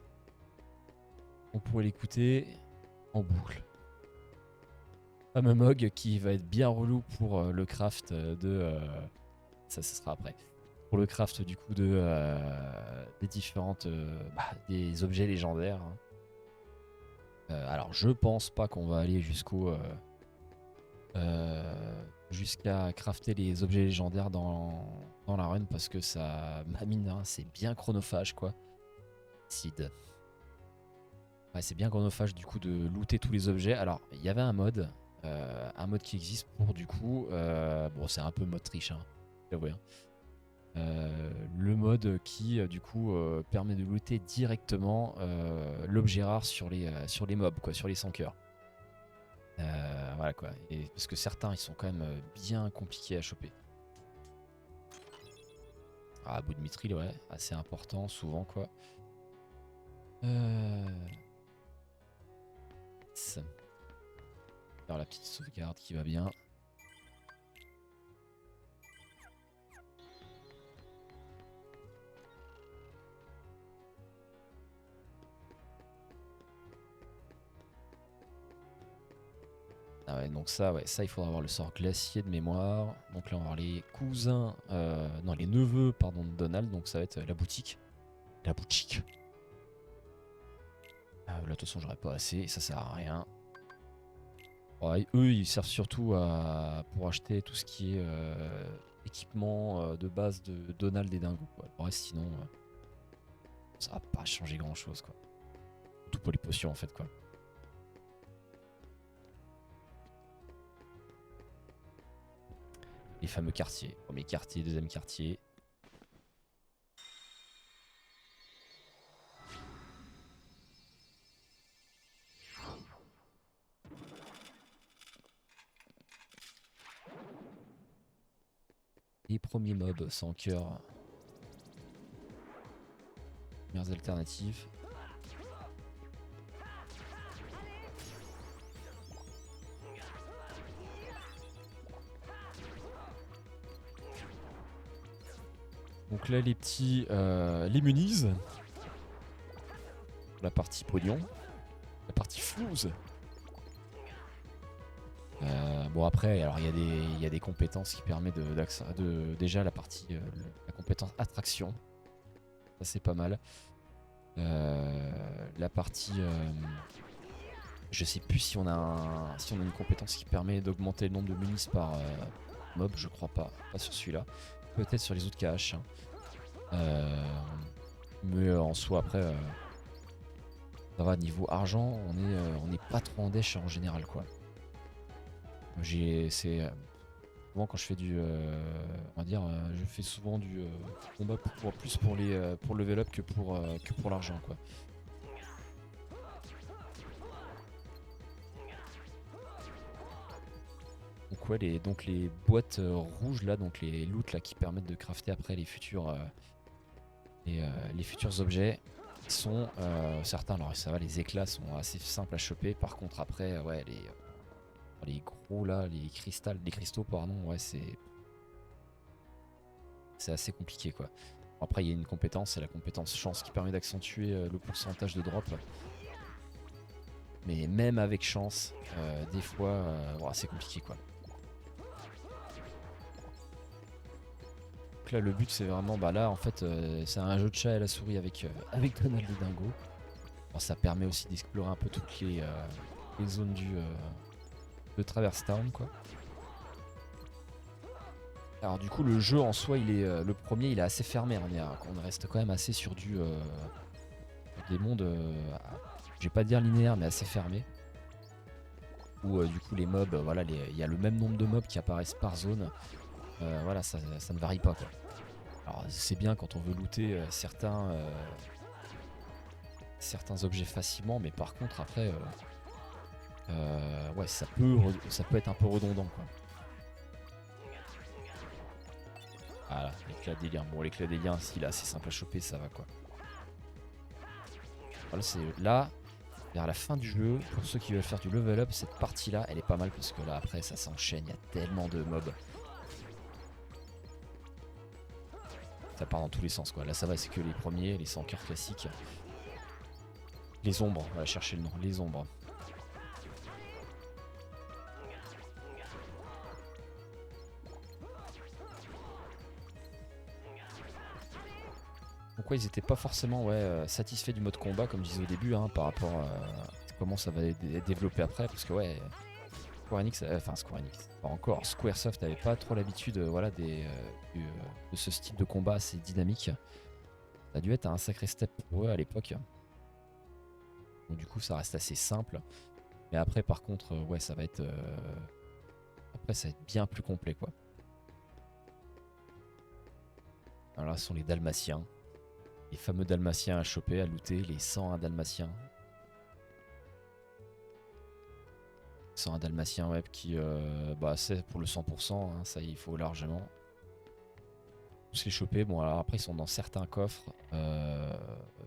S1: On pourrait l'écouter en boucle. Fameux mog qui va être bien relou pour le craft de... ça, ce sera après. Pour le craft du coup de des différentes... des objets légendaires. Hein. Alors, je pense pas qu'on va aller jusqu'au... jusqu'à crafter les objets légendaires dans la run parce que ça, mine, hein, c'est bien chronophage, quoi. Sid. Ouais, c'est bien chronophage du coup de looter tous les objets. Alors, il y avait un mode qui existe pour du coup... bon, c'est un peu mode triche, hein, j'avoue, hein. Le mode qui du coup permet de looter directement l'objet rare sur les mobs, quoi, sur les 100 cœurs. Voilà quoi, et parce que certains ils sont quand même bien compliqués à choper. Ah, bout de mithril, ouais, assez important souvent, quoi. Faire la petite sauvegarde qui va bien. Ah ouais, donc ça, ouais, ça il faudra avoir le sort glacier de mémoire. Donc là on va avoir les cousins, non les neveux pardon de Donald, donc ça va être la boutique. La boutique. Là de toute façon j'aurais pas assez, ça sert à rien. Ouais, eux ils servent surtout pour acheter tout ce qui est équipement de base de Donald et Dingo, quoi. Le reste sinon ça va pas changer grand chose, quoi. Tout pour les potions en fait, quoi. Les fameux quartiers. Premier quartier, deuxième quartier. Les premiers mobs sans cœur. Premières alternatives. Donc là les petits les munisent. La partie pognon. La partie flouze. Bon après alors il y a des compétences qui permettent déjà la partie la compétence attraction. Ça c'est pas mal. La partie je sais plus si on a une compétence qui permet d'augmenter le nombre de munis par mob, je crois pas sur celui-là. Peut-être sur les autres KH. Mais en soi après ça va, niveau argent on est pas trop en dèche en général, quoi. Souvent quand je fais du on va dire je fais souvent du combat plus pour le level up que pour l'argent, quoi. donc ouais, les boîtes rouges là, donc les loots là qui permettent de crafter après les futurs objets sont certains. Alors ça va, les éclats sont assez simples à choper. Par contre après, ouais, les gros là, les cristaux pardon, ouais c'est assez compliqué quoi. Après il y a une compétence, c'est la compétence chance qui permet d'accentuer le pourcentage de drop. Mais même avec chance, des fois, ouais, c'est compliqué quoi. Donc là le but c'est vraiment, bah là en fait c'est un jeu de chat à la souris avec Donald et Dingo. Bon, ça permet aussi d'explorer un peu toutes les zones de Traverse Town quoi. Alors du coup le jeu en soi il est le premier il est assez fermé, on reste quand même assez sur des mondes je vais pas dire linéaires mais assez fermés. Où du coup les mobs, voilà, il y a le même nombre de mobs qui apparaissent par zone. Voilà, ça ne varie pas quoi. Alors c'est bien quand on veut looter certains objets facilement, mais par contre après ouais ça peut être un peu redondant quoi. Voilà, l'éclat des liens. Bon, l'éclat des liens, s'il est assez simple à choper, ça va quoi. Voilà, c'est là, vers la fin du jeu, pour ceux qui veulent faire du level up, cette partie là, elle est pas mal parce que là après ça s'enchaîne, il y a tellement de mobs. Ça part dans tous les sens quoi. Là ça va, c'est que les premiers, les 100 cœurs classiques. Les ombres, on va chercher le nom, les ombres. Donc ouais, ils étaient pas forcément satisfaits du mode combat comme je disais au début par rapport à comment ça va être développé après parce que ouais Square Enix, pas encore, Squaresoft n'avait pas trop l'habitude voilà, de ce style de combat assez dynamique. Ça a dû être un sacré step pour eux à l'époque. Donc du coup ça reste assez simple. Mais après par contre ouais ça va être après ça va être bien plus complet quoi. Alors là ce sont les Dalmatiens. Les fameux Dalmatiens à choper, à looter, les 101 Dalmatiens. 101 Dalmatiens web qui c'est pour le 100%, ça il faut largement tous les choper. Bon alors après ils sont dans certains coffres et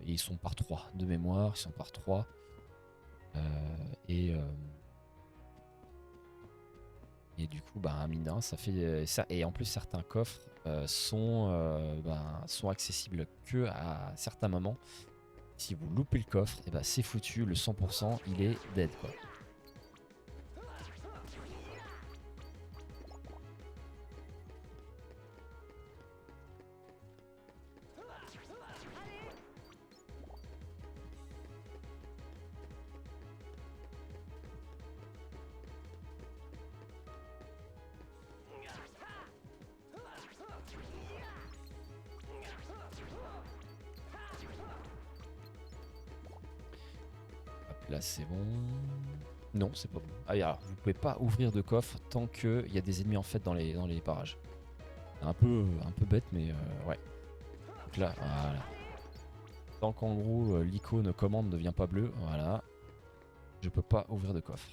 S1: ils sont par 3 de mémoire, ils sont par 3 et du coup mine de rien, ça fait ça. Et en plus certains coffres sont accessibles que à certains moments. Si vous loupez le coffre, et c'est foutu, le 100% il est dead quoi. Là c'est bon. Non c'est pas bon. Ah alors vous pouvez pas ouvrir de coffre tant qu'il y a des ennemis en fait dans les parages. Un peu bête mais ouais. Donc là voilà. Tant qu'en gros l'icône commande ne devient pas bleue, voilà. Je peux pas ouvrir de coffre.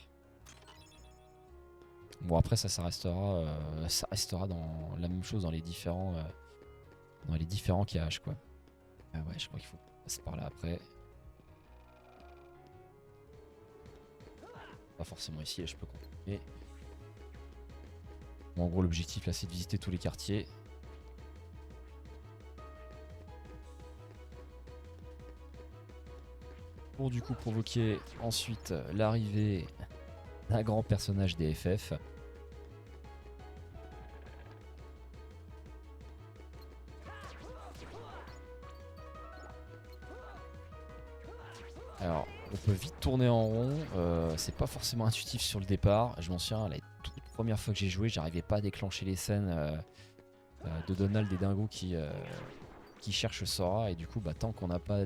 S1: Bon après ça restera dans la même chose dans les différents caches quoi. Ah ouais je crois qu'il faut passer par là après. Pas forcément ici, là je peux continuer. Bon, en gros l'objectif là c'est de visiter tous les quartiers. Pour du coup provoquer ensuite l'arrivée d'un grand personnage des FF. Alors on peut vite tourner en rond, c'est pas forcément intuitif sur le départ. Je m'en souviens, la toute première fois que j'ai joué, j'arrivais pas à déclencher les scènes de Donald et Dingo qui cherchent Sora. Et du coup, tant qu'on n'a pas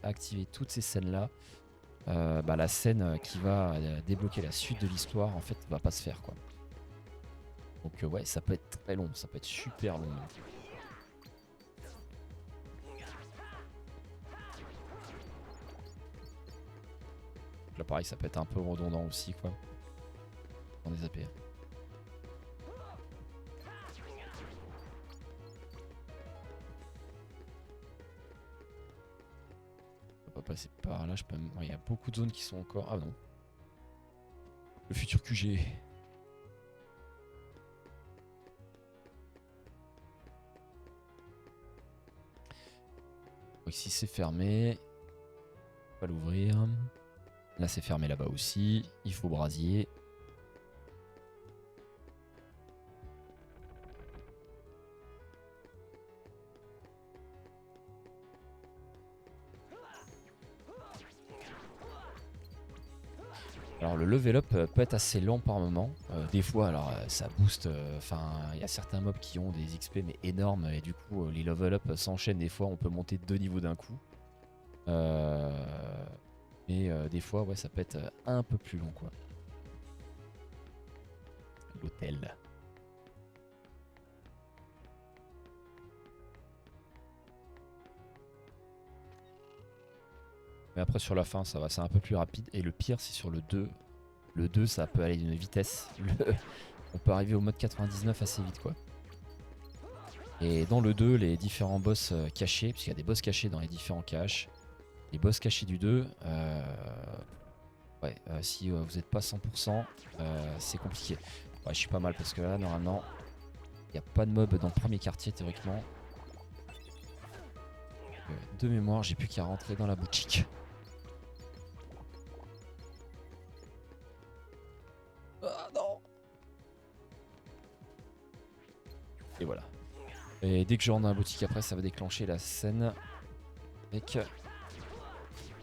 S1: activé toutes ces scènes-là, la scène qui va débloquer la suite de l'histoire, en fait, va pas se faire quoi. Donc ouais, ça peut être très long, ça peut être super long. Là pareil ça peut être un peu redondant aussi quoi. On est zappé. pas passer par là. Je peux... Il y a beaucoup de zones qui sont encore... Ah non. Le futur QG. Ici c'est fermé. Pas l'ouvrir. Là c'est fermé là-bas aussi. Il faut brasier. Alors le level up peut être assez lent par moment. Des fois alors ça booste. Enfin il y a certains mobs qui ont des XP mais énormes et du coup les level up s'enchaînent. Des fois on peut monter 2 niveaux d'un coup. Mais des fois ouais ça peut être un peu plus long quoi. L'hôtel. Mais après sur la fin ça va, c'est un peu plus rapide. Et le pire c'est sur le 2. Le 2 ça peut aller d'une vitesse. On peut arriver au mode 99 assez vite quoi. Et dans le 2 les différents boss cachés, puisqu'il y a des boss cachés dans les différents caches. Les boss cachés du 2, ouais, si vous n'êtes pas 100%, c'est compliqué. Ouais, je suis pas mal parce que là normalement il n'y a pas de mob dans le premier quartier théoriquement. De mémoire j'ai plus qu'à rentrer dans la boutique. Ah non. Et voilà. Et dès que je rentre dans la boutique après ça va déclencher la scène avec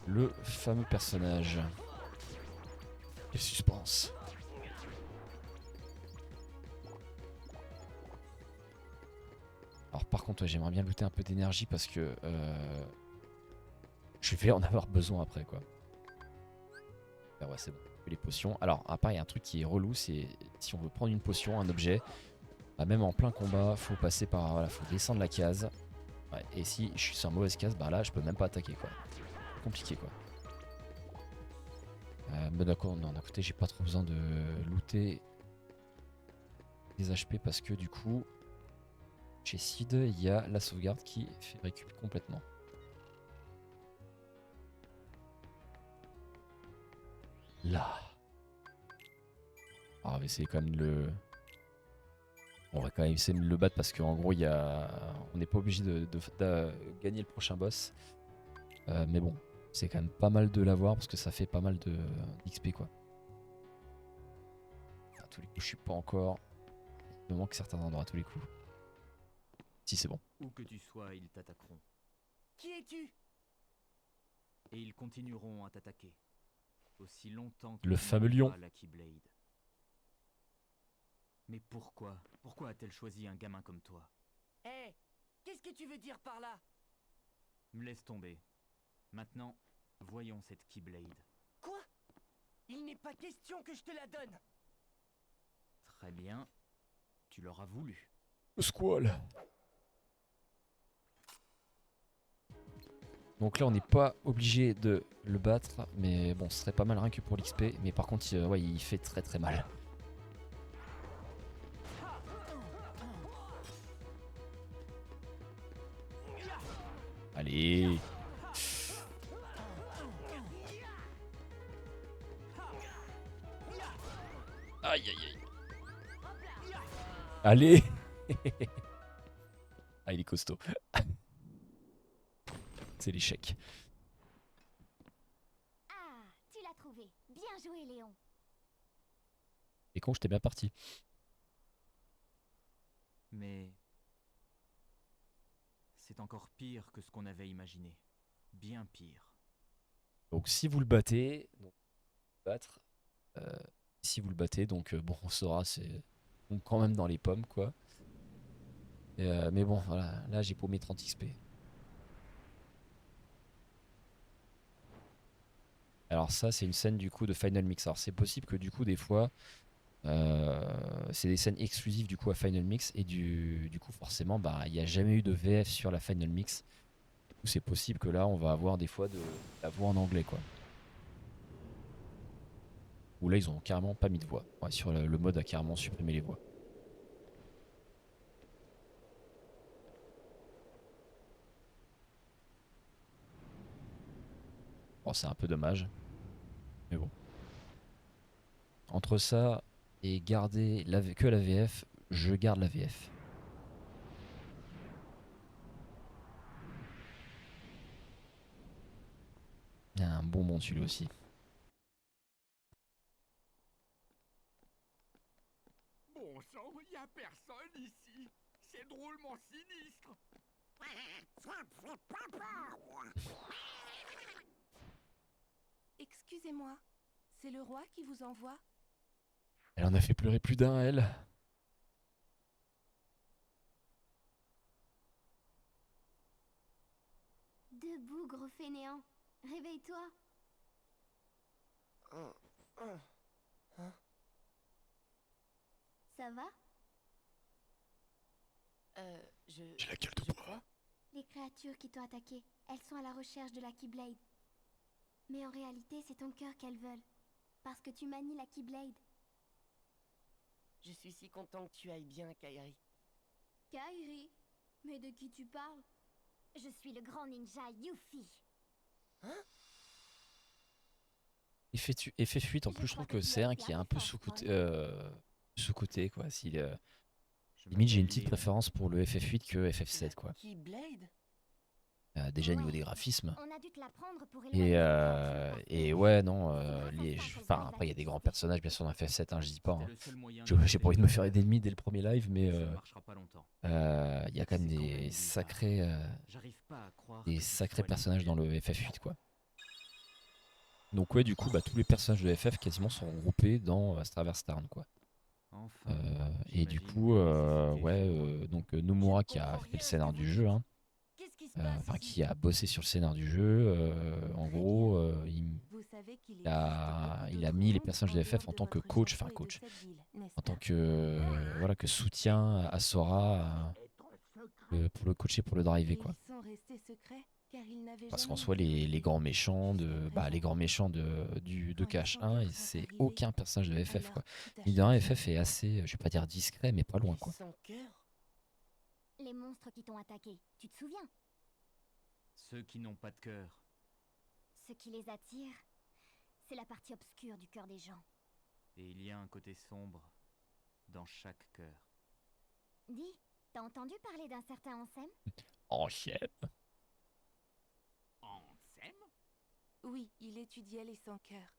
S1: le fameux personnage. Quel suspense. Alors par contre ouais, j'aimerais bien looter un peu d'énergie parce que je vais en avoir besoin après quoi. Ah ouais c'est bon, les potions. Alors après il y a un truc qui est relou, c'est si on veut prendre une potion, un objet, bah, même en plein combat, faut passer par, voilà, faut descendre la case. Ouais, et si je suis sur mauvaise case, bah là je peux même pas attaquer quoi. Compliqué quoi. Mais d'accord, non d'un côté j'ai pas trop besoin de looter des HP parce que du coup chez Sid il y a la sauvegarde qui fait récup complètement. Là. Alors, on va essayer quand même de le... On va quand même essayer de le battre parce qu'en gros il y a... on n'est pas obligé de gagner le prochain boss. Mais bon, c'est quand même pas mal de l'avoir parce que ça fait pas mal de d'XP quoi. À tous les coups je suis pas encore. Il me manque certains endroits à tous les coups. Si c'est bon.
S4: Où que tu sois, ils t'attaqueront.
S2: Qui es-tu?
S4: Et ils continueront à t'attaquer. Aussi longtemps que
S1: Le
S4: tu
S1: fameux
S4: n'auras
S1: lion.
S4: pas la Keyblade. Mais pourquoi? Pourquoi a-t-elle choisi un gamin comme toi?
S2: Hé, qu'est-ce que tu veux dire par là?
S4: Me laisse tomber. Maintenant, voyons cette Keyblade.
S2: Quoi? Il n'est pas question que je te la donne.
S4: Très bien. Tu l'auras voulu.
S1: Le squall. Donc là on n'est pas obligé de le battre, mais bon ce serait pas mal rien que pour l'XP, mais par contre ouais, il fait très très mal. Allez. Aïe aïe aïe. Allez. Ah il est costaud. C'est l'échec.
S3: Ah, tu l'as trouvé. Bien joué, Léon.
S1: Et con, j'étais bien parti.
S4: Mais... c'est encore pire que ce qu'on avait imaginé. Bien pire.
S1: Donc si vous le battez, donc, battre, si vous le battez, donc bon on saura, c'est donc, quand même dans les pommes quoi. Mais bon voilà, là j'ai paumé 30 XP. Alors ça c'est une scène du coup de Final Mix. Alors c'est possible que du coup des fois c'est des scènes exclusives du coup à Final Mix et du coup forcément bah il n'y a jamais eu de VF sur la Final Mix. C'est possible que là on va avoir des fois de la voix en anglais quoi. Ou là ils ont carrément pas mis de voix. Ouais, sur le mode a carrément supprimé les voix. Bon, c'est un peu dommage. Mais bon. Entre ça et garder que la VF, je garde la VF. Il y a un bon monde celui-là aussi.
S8: Bon sang, y a personne ici. C'est drôlement sinistre.
S10: Excusez-moi, c'est le roi qui vous envoie?
S1: Elle en a fait pleurer plus d'un, elle.
S3: Debout, gros fainéant. Réveille-toi. Ça va?
S1: J'ai la gueule de bois.
S3: Les créatures qui t'ont attaqué, elles sont à la recherche de la Keyblade. Mais en réalité, c'est ton cœur qu'elles veulent. Parce que tu manies la Keyblade.
S5: Je suis si content que tu ailles bien, Kairi.
S3: Kairi? Mais de qui tu parles? Je suis le grand ninja Yuffie.
S1: Effet fuite, en plus, je trouve que c'est un qui est un peu sous-côté, quoi. Limite, j'ai une petite préférence pour le FF8 que FF7, quoi.
S5: Keyblade?
S1: Déjà, au niveau des graphismes.
S3: On a dû te l'apprendre pour
S1: Et ouais, non, enfin, après, il y a des grands personnages, bien sûr, dans FF7, hein, je dis pas. Hein. J'ai pas envie de me faire d'ennemis dès le premier live, mais il y a quand même des sacrés personnages dans le FF8, quoi. Donc ouais, du coup, bah, tous les personnages de FF quasiment sont regroupés dans Traverse Town, quoi. Et du coup, donc Nomura qui a fait le scénar du jeu, hein, enfin qui a bossé sur le scénar du jeu, en gros, il a mis les personnages de FF en tant que coach, en tant que voilà, que soutien à Sora pour le coacher, pour le driver, quoi. Parce qu'en soi, les grands méchants de KH1, c'est aucun personnage de FF, quoi. Évidemment, FF est assez, je vais pas dire discret, mais pas loin, quoi.
S3: Les monstres qui t'ont attaqué, tu te souviens?
S4: Ceux qui n'ont pas de cœur.
S3: Ce qui les attire, c'est la partie obscure du cœur des gens.
S4: Et il y a un côté sombre dans chaque cœur.
S3: Dis, t'as entendu parler d'un certain Ansem?
S1: Ansem?
S8: Ansem?
S10: Oui, il étudiait les sans-cœurs.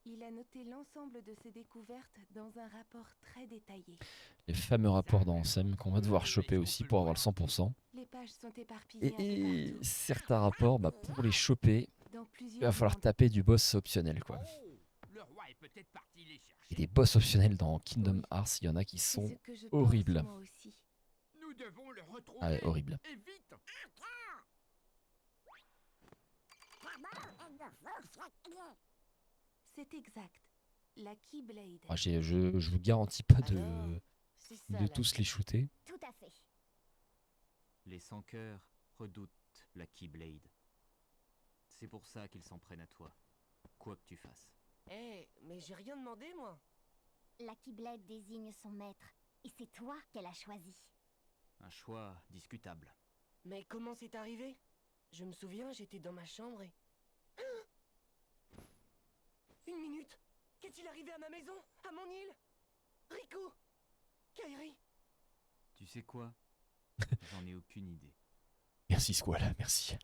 S10: Il a noté l'ensemble de ses découvertes dans un rapport très détaillé.
S1: Les fameux rapports d'Ansem qu'on va devoir choper aussi pour avoir le 100%.
S10: Les pages sont éparpillées
S1: Et certains rapports, bah, pour les choper, il va falloir taper du boss optionnel, quoi.
S8: Le roi est peut-être parti les chercher.
S1: Et les boss optionnels dans Kingdom Hearts, il y en a qui sont horribles.
S8: Nous devons le retrouver.
S1: Ah ouais, horrible.
S8: Et vite.
S10: C'est exact. La Keyblade.
S1: Ah, je vous garantis pas de tous les shooter.
S3: Tout à fait.
S4: Les sans-cœurs redoutent la Keyblade. C'est pour ça qu'ils s'en prennent à toi, quoi que tu fasses.
S5: Mais j'ai rien demandé, moi.
S3: La Keyblade désigne son maître, et c'est toi qu'elle a choisi.
S4: Un choix discutable.
S5: Mais comment c'est arrivé? Je me souviens, j'étais dans ma chambre et... Une minute! Qu'est-il arrivé à ma maison? À mon île? Riku? Kairi?
S4: Tu sais quoi? J'en ai aucune idée.
S1: Merci Squall, merci.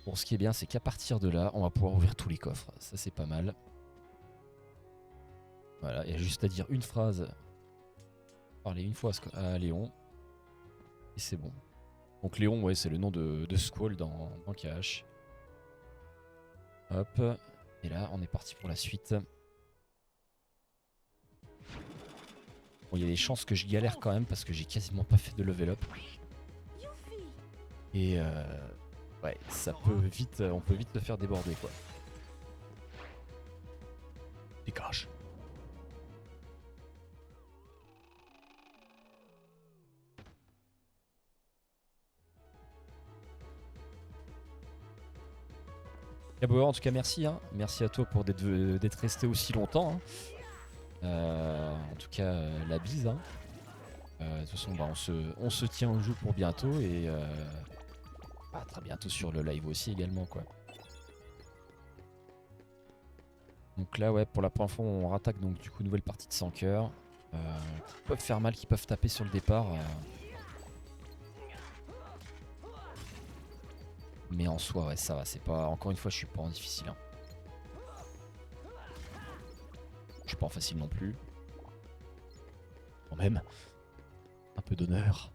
S1: Bon, ce qui est bien, c'est qu'à partir de là, on va pouvoir ouvrir tous les coffres. Ça, c'est pas mal. Voilà, il y a juste à dire une phrase. Parler une fois à Léon. Et c'est bon. Donc Léon, ouais, c'est le nom de Squall dans KH. Hop. Et là, on est parti pour la suite. Bon, il y a des chances que je galère quand même parce que j'ai quasiment pas fait de level up. Et ouais, ça peut vite, on peut vite se faire déborder, quoi. Dégage. Gabouer, en tout cas, merci. Hein. Merci à toi pour d'être resté aussi longtemps. Hein. En tout cas, la bise. Hein. De toute façon, bah, on se tient au jeu pour bientôt et bah, très bientôt sur le live aussi également quoi. Donc là ouais pour la première fois on rattaque donc du coup nouvelle partie de 100 cœurs qui peuvent faire mal, qui peuvent taper sur le départ. Mais en soi ouais ça va, c'est pas. Encore une fois je suis pas en difficile. Hein. Je suis pas en facile non plus. Quand même. Un peu d'honneur.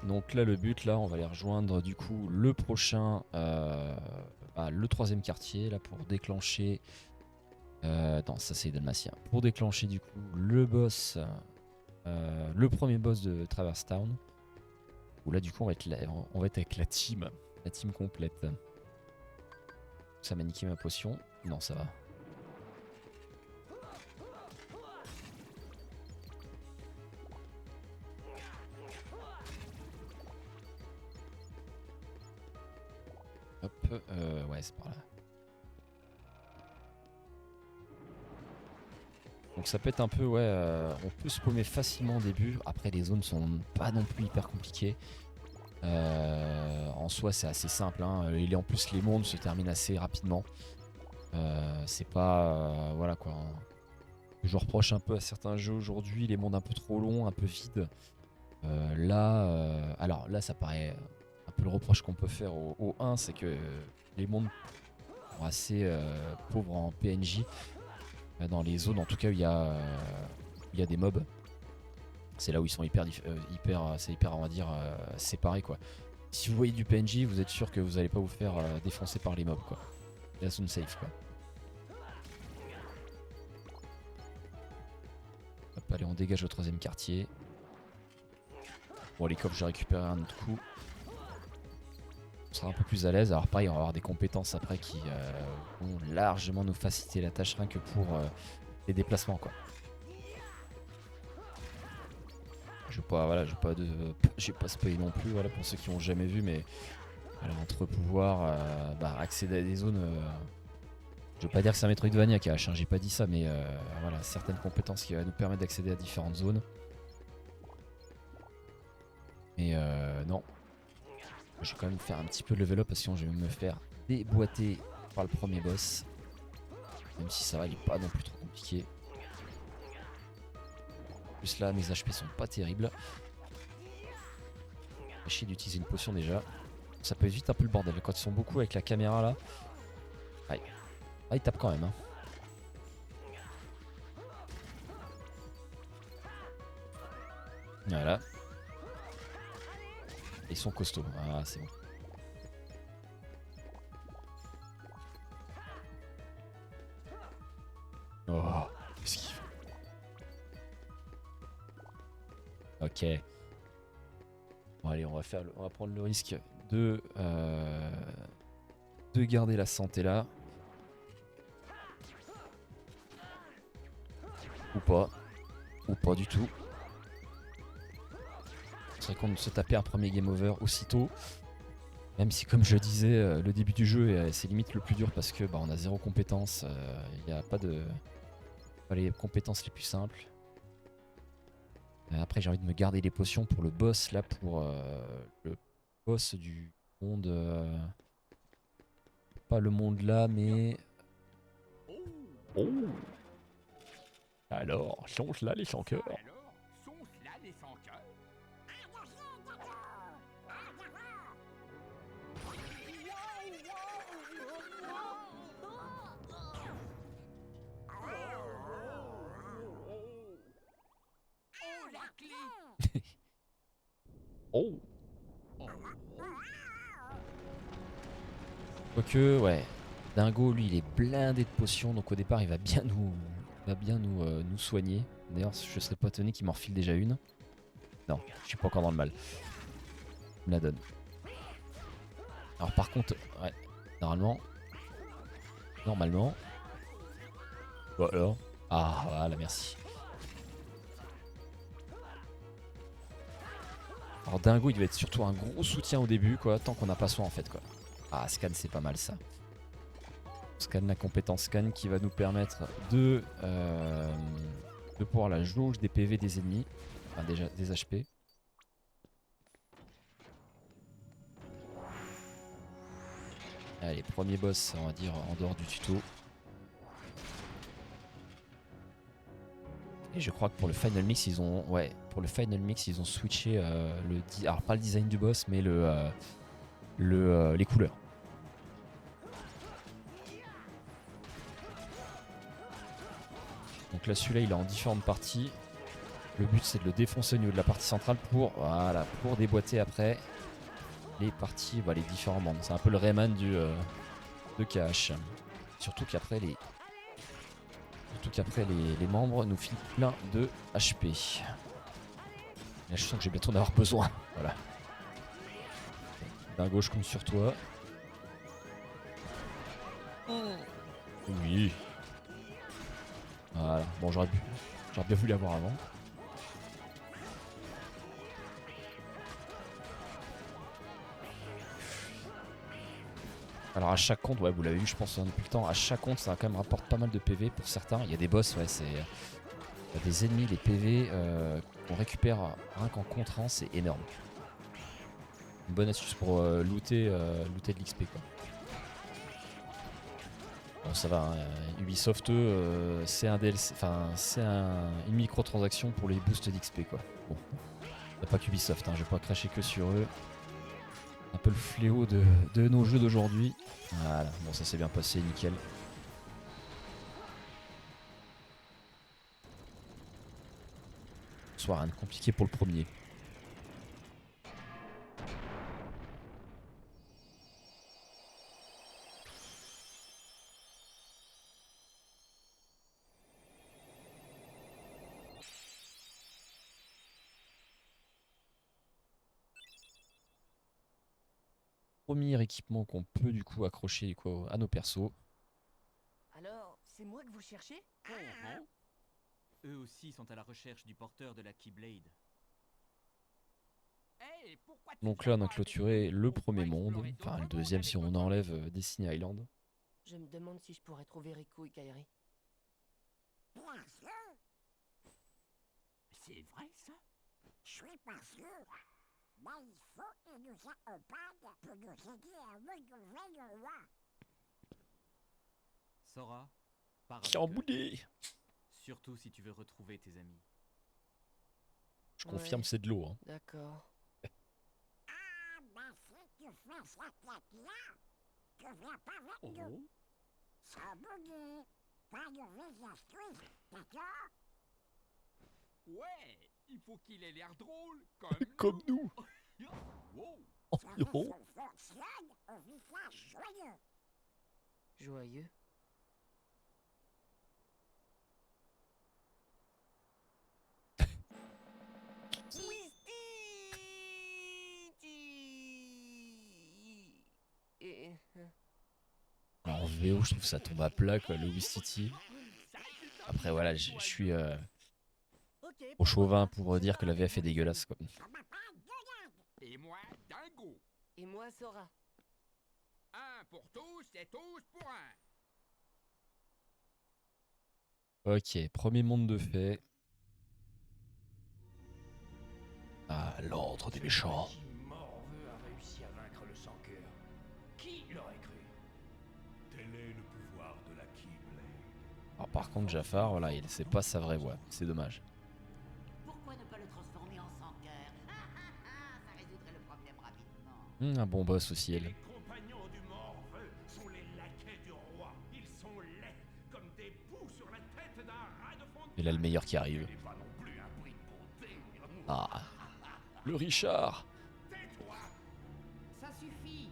S1: Donc là le but là on va aller rejoindre du coup le prochain le troisième quartier là pour déclencher non ça c'est Dalmatia. Pour déclencher du coup le boss le premier boss de Traverse Town. Où là du coup on va être avec la team complète. Ça m'a niqué ma potion. Non ça va. Hop, ouais c'est par là. Donc ça peut être un peu, on peut se paumer facilement au début. Après les zones sont pas non plus hyper compliquées. En soi c'est assez simple. Hein. Et en plus les mondes se terminent assez rapidement. C'est pas, voilà quoi. Je reproche un peu à certains jeux aujourd'hui, les mondes un peu trop longs, un peu vides. Alors là ça paraît un peu le reproche qu'on peut faire au 1, c'est que les mondes sont assez pauvres en PNJ. Dans les zones en tout cas où il y a des mobs, c'est là où ils sont hyper on va dire séparés quoi. Si vous voyez du PNJ vous êtes sûr que vous allez pas vous faire défoncer par les mobs quoi. La zone safe quoi. Hop, allez on dégage le troisième quartier. Bon les coffres j'ai récupéré un autre coup. On sera un peu plus à l'aise. Alors pareil on va avoir des compétences après qui vont largement nous faciliter la tâche rien que pour les déplacements quoi. Je vais pas spoiler non plus voilà, pour ceux qui ont jamais vu mais voilà, entre pouvoir accéder à des zones je veux pas dire que c'est un Metroidvania cache, hein, j'ai pas dit ça mais voilà certaines compétences qui vont nous permettre d'accéder à différentes zones. Et non. Je vais quand même faire un petit peu de level up parce que sinon je vais me faire déboîter par le premier boss. Même si ça va, il est pas non plus trop compliqué. En plus là, mes HP sont pas terribles. J'ai chier d'utiliser une potion déjà. Ça peut vite un peu le bordel. Quand ils sont beaucoup avec la caméra là. Aïe. Ah, ils tapent quand même. Hein. Voilà. Ils sont costauds. Ah, c'est bon. Oh, qu'est-ce qu'il fait? Ok. Bon, allez, on va prendre le risque de garder la santé là. Ou pas. Ou pas du tout. C'est vrai qu'on se tapait un premier game over aussitôt. Même si comme je disais, le début du jeu c'est limite le plus dur parce que on a zéro compétence. Il n'y a pas les compétences les plus simples. Après j'ai envie de me garder les potions pour le boss là, pour le boss du monde. Pas le monde là mais... Oh. Alors, sont là les 100 cœurs. Oh. Quoique, ouais. Dingo, lui, il est blindé de potions, donc au départ, il va bien nous soigner. D'ailleurs, je serais pas étonné qu'il m'en refile déjà une. Non, je suis pas encore dans le mal. Il me la donne. Alors par contre, ouais, normalement. Voilà. Ah, voilà, merci. Alors Dingo il va être surtout un gros soutien au début quoi, tant qu'on n'a pas soin en fait quoi. Ah, scan, c'est pas mal ça. Scan, la compétence scan qui va nous permettre de pouvoir la jauge des PV des ennemis. Enfin, déjà des HP. Allez, premier boss, on va dire, en dehors du tuto. Et je crois que pour le Final Mix, ils ont, ouais, pour le Final Mix, ils ont switché alors pas le design du boss, mais les couleurs. Donc là, celui-là, il est en différentes parties. Le but, c'est de le défoncer au niveau de la partie centrale pour, voilà, pour déboîter après les parties, les différents membres. C'est un peu le Rayman de KH. Surtout qu'après les membres nous filent plein de HP. Là, je sens que j'ai bientôt en avoir besoin. Voilà. D'un gauche compte sur toi. Oui. Voilà. Bon, j'aurais bien voulu l'avoir avant. Alors à chaque compte, ouais, vous l'avez vu, je pense depuis le temps, à chaque compte, ça quand même rapporte pas mal de PV pour certains. Il y a des boss, ouais, il y a des ennemis, les PV qu'on récupère rien qu'en contrant, c'est énorme. Une bonne astuce pour looter de l'XP, quoi. Bon, ça va, hein, Ubisoft, c'est un DLC, enfin, c'est une microtransaction pour les boosts d'XP, quoi. Bon, il n'y a pas qu'Ubisoft, hein, je vais pas cracher que sur eux. Un peu le fléau de nos jeux d'aujourd'hui. Voilà, bon, ça s'est bien passé, nickel. Soit rien de compliqué pour le premier. Premier équipement qu'on peut du coup accrocher quoi, à nos persos.
S2: Alors, c'est moi que vous cherchez?
S4: Eux aussi sont à la recherche du porteur de la Keyblade.
S8: Hey, pourquoi tu
S1: Donc
S8: viens
S1: là on a
S8: pas
S1: clôturé
S8: avec nous?
S1: le
S8: On
S1: premier
S8: va
S1: monde,
S8: explorer
S1: enfin le
S8: d'autres
S1: deuxième
S8: mondes
S1: si
S8: avec
S1: on
S8: vos
S1: enlève Destiny Island.
S2: Je me demande si je pourrais trouver Riku et Kairi.
S7: Bien sûr,
S8: C'est vrai ça?
S7: je suis pas sûr. Mais il faut que nous ayons pas pour nous aider à retrouver le roi.
S4: Sora, pars
S1: Qui
S4: avec eux.
S1: emboulé.
S4: Surtout si tu veux retrouver tes amis.
S1: Je confirme,
S2: Ouais.
S1: c'est de l'eau. Hein.
S2: D'accord.
S7: Ah, ben si tu fais cette quête-là, tu viens pas avec nous. Sans bouger, pas de désastreuse, d'accord?
S8: Ouais, il faut qu'il ait l'air drôle, comme
S1: Comme nous.
S8: Wow.
S7: Ça veut qu'on fonctionne au visage joyeux.
S2: Joyeux. Et...
S1: Alors, en VO, je trouve ça tombe à plat quoi, le Wistiti. Après voilà, je suis au chauvin pour dire que la VF est dégueulasse quoi.
S7: Ça m'a pas de
S8: Et moi, Dingo.
S2: Et moi, Sora.
S8: Un pour tous et tous pour un.
S1: Ok, premier monde de fait. Ah, l'ordre des méchants.
S11: Morveux a réussi à vaincre le sans-cœur. Qui l'aurait cru? Tel est le pouvoir de la Keyblade.
S1: Alors par contre Jafar, voilà, c'est pas sa vraie voix, c'est dommage.
S12: Pourquoi ne pas le transformer en sans-cœur? Ça résoudrait le problème rapidement.
S1: Un bon boss aussi elle.
S11: Les compagnons du Morveux sont les laquais du roi. Ils sont laids comme des poux sur la tête d'un rat de fond.
S1: Et là le meilleur qui arrive.
S11: Ce n'est pas non plus un bruit de bonté.
S1: Ah, le Richard.
S11: Tais-toi.
S12: Ça suffit.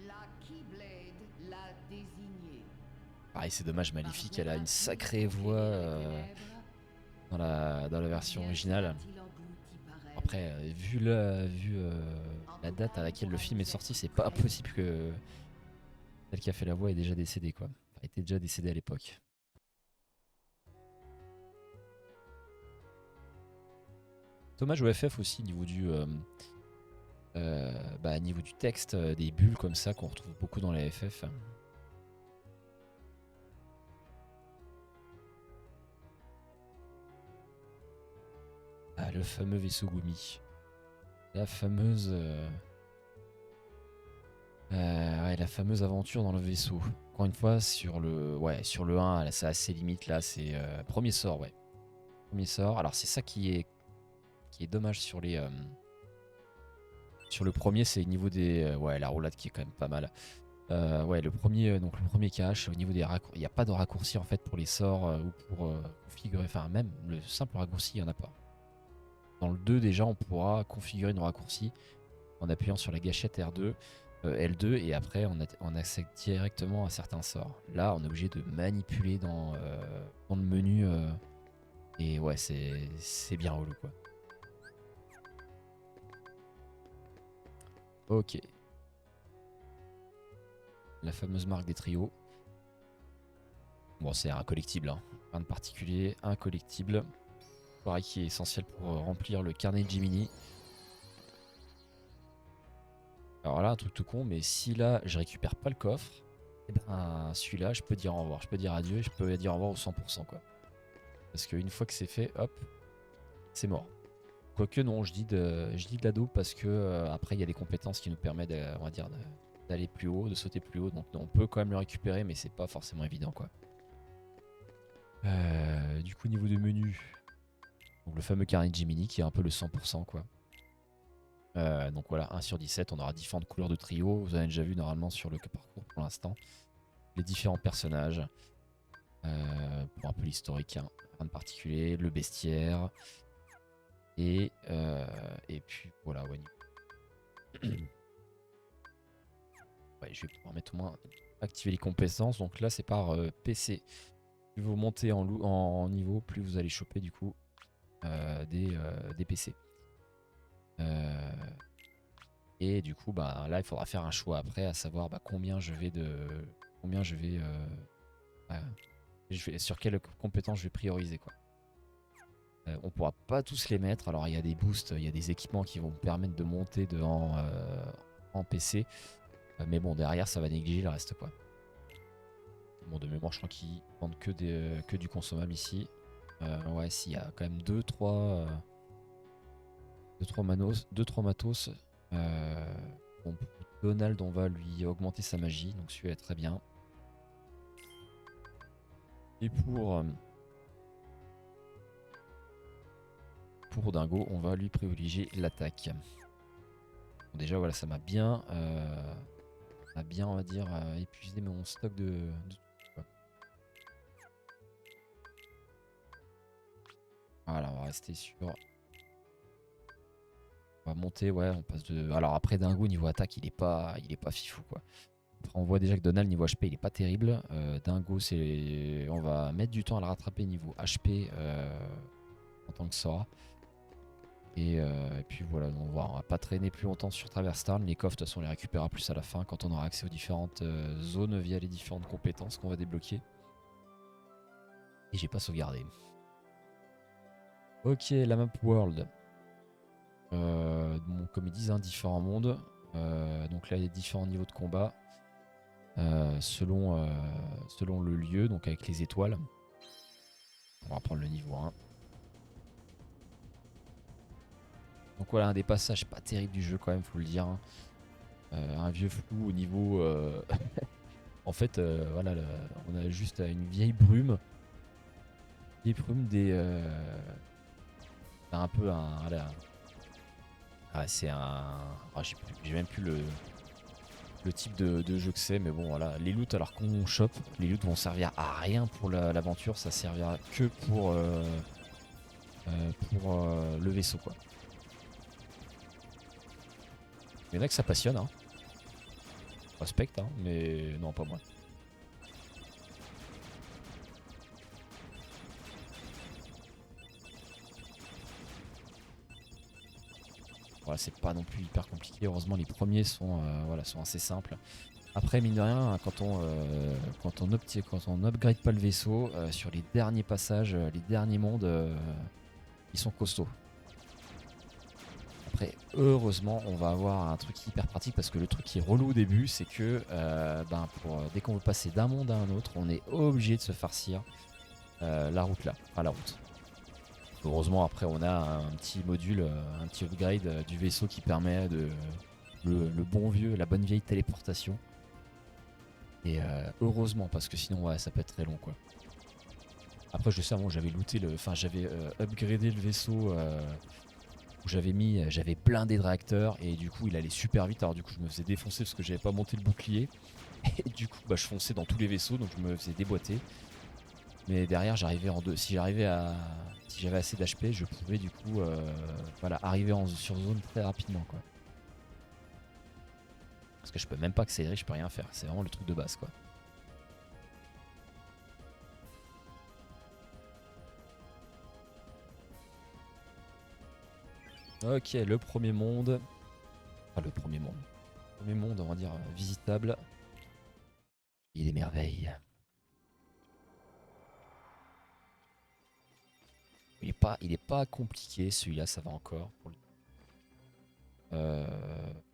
S12: La Keyblade l'a désigné.
S1: Pareil, c'est dommage, Maléfique, elle a une sacrée voix dans la version originale. Après, vu la date à laquelle le film est sorti, c'est pas possible que celle qui a fait la voix est déjà décédée quoi. Enfin, était déjà décédée à l'époque. Dommage au FF aussi, niveau du Au niveau du texte, des bulles comme ça qu'on retrouve beaucoup dans la FF. Ah, le fameux vaisseau Gumi. La fameuse... la fameuse aventure dans le vaisseau. Encore une fois, sur le 1, là, c'est assez limite. Là, c'est premier sort, ouais. Premier sort. Alors, c'est ça qui est dommage sur les... Sur le premier, c'est au niveau des... la roulade qui est quand même pas mal. Le premier cache, au niveau des raccourcis, il n'y a pas de raccourci en fait pour les sorts ou pour configurer, enfin même le simple raccourci, il n'y en a pas. Dans le 2 déjà, on pourra configurer nos raccourcis en appuyant sur la gâchette R2, L2 et après on accède directement à certains sorts. Là, on est obligé de manipuler dans le menu et ouais, c'est bien relou quoi. Ok. La fameuse marque des trios. Bon, c'est un collectible, hein. Rien de particulier, un collectible. Pareil qui est essentiel pour remplir le carnet de Jiminy. Alors là, un truc tout con, mais si là je récupère pas le coffre, et ben celui-là, je peux dire au revoir, je peux dire adieu, je peux dire au revoir au 100% quoi. Parce qu'une fois que c'est fait, hop, c'est mort. Quoique non, je dis de l'ado parce que après il y a des compétences qui nous permettent, on va dire, d'aller plus haut, de sauter plus haut. Donc on peut quand même le récupérer, mais c'est pas forcément évident quoi. Du coup niveau de menu, donc le fameux carnet de Jiminy qui est un peu le 100% quoi. Donc voilà, 1 sur 17, on aura différentes couleurs de trio. Vous avez déjà vu normalement sur le parcours pour l'instant les différents personnages. Pour un peu l'historique, hein. Rien de particulier, le bestiaire. Et puis voilà, ouais. Ouais, je vais pouvoir mettre au moins activer les compétences. Donc là, c'est par PC. Plus vous montez en niveau, plus vous allez choper du coup des PC. Et du coup, bah là, il faudra faire un choix après, à savoir combien je vais sur quelle compétence je vais prioriser quoi. On pourra pas tous les mettre. Alors il y a des boosts, il y a des équipements qui vont me permettre de monter en PC. Mais bon, derrière ça va négliger le reste quoi. Bon, de mémoire je crois qu'ils vendent que du consommable ici. Ouais, s'il y a quand même 2-3 matos. Bon, Donald, on va lui augmenter sa magie, donc celui-là est très bien. Et pour Dingo, on va lui privilégier l'attaque. Bon, déjà voilà, ça m'a bien, on va dire, épuisé mon stock de quoi. Voilà, on va rester sur... On va monter, ouais, on passe de... Alors après Dingo, niveau attaque, il est pas fifou quoi. Après, on voit déjà que Donald, niveau HP, il est pas terrible. Dingo, on va mettre du temps à le rattraper niveau HP en tant que Sora. Et puis voilà, on va pas traîner plus longtemps sur Traverse Town. Les coffres, de toute façon, on les récupérera plus à la fin quand on aura accès aux différentes zones via les différentes compétences qu'on va débloquer. Et j'ai pas sauvegardé. Ok, la map world. Bon, comme ils disent, hein, différents mondes. Donc là, il y a différents niveaux de combat selon le lieu, donc avec les étoiles. On va prendre le niveau 1. Donc voilà, un des passages pas terribles du jeu quand même, faut le dire. Hein. Un vieux flou au niveau... en fait, voilà, on a juste une vieille brume. Des brumes un peu un... Voilà. Ah, c'est un... Ah, j'ai même plus le type de jeu que c'est, mais bon voilà. Les loots, alors qu'on chope, les loots vont servir à rien pour l'aventure, ça servira que pour le vaisseau quoi. Il y en a que ça passionne, hein. Respecte, hein, mais non, pas moi. Voilà, c'est pas non plus hyper compliqué. Heureusement, les premiers sont assez simples. Après, mine de rien, quand on upgrade pas le vaisseau, sur les derniers passages, les derniers mondes, ils sont costauds. Après, heureusement, on va avoir un truc hyper pratique parce que le truc qui est relou au début, c'est que dès qu'on veut passer d'un monde à un autre, on est obligé de se farcir la route là, enfin la route. Heureusement, après, on a un petit module, un petit upgrade du vaisseau qui permet de le bon vieux, la bonne vieille téléportation. Et heureusement, parce que sinon, ouais, ça peut être très long, quoi. Après, je sais, avant, j'avais looté j'avais upgradé le vaisseau où j'avais blindé de réacteurs et du coup, il allait super vite. Alors, du coup, je me faisais défoncer parce que j'avais pas monté le bouclier. Et du coup, je fonçais dans tous les vaisseaux, donc je me faisais déboîter. Mais derrière, j'arrivais en deux. Si j'avais assez d'HP, je pouvais du coup arriver sur zone très rapidement, quoi. Parce que je peux même pas accélérer, je peux rien faire. C'est vraiment le truc de base, quoi. Ok, le premier monde. Enfin, le premier monde. Le premier monde, on va dire, visitable. Il est merveille. Il est pas compliqué, celui-là, ça va encore.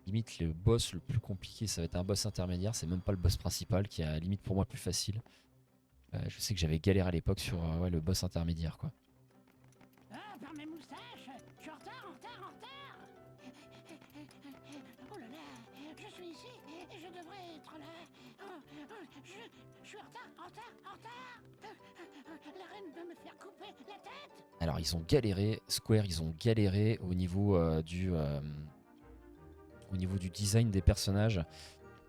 S1: Limite, le boss le plus compliqué, ça va être un boss intermédiaire. C'est même pas le boss principal qui est à limite pour moi plus facile. Je sais que j'avais galéré à l'époque sur le boss intermédiaire, quoi.
S7: Ah, par mes moustaches, je suis en retard. Oh là là, je suis ici et je devrais être là. Je suis en retard. La reine va me faire couper la tête.
S1: Alors, ils ont galéré, Square, ils ont galéré au niveau du design des personnages.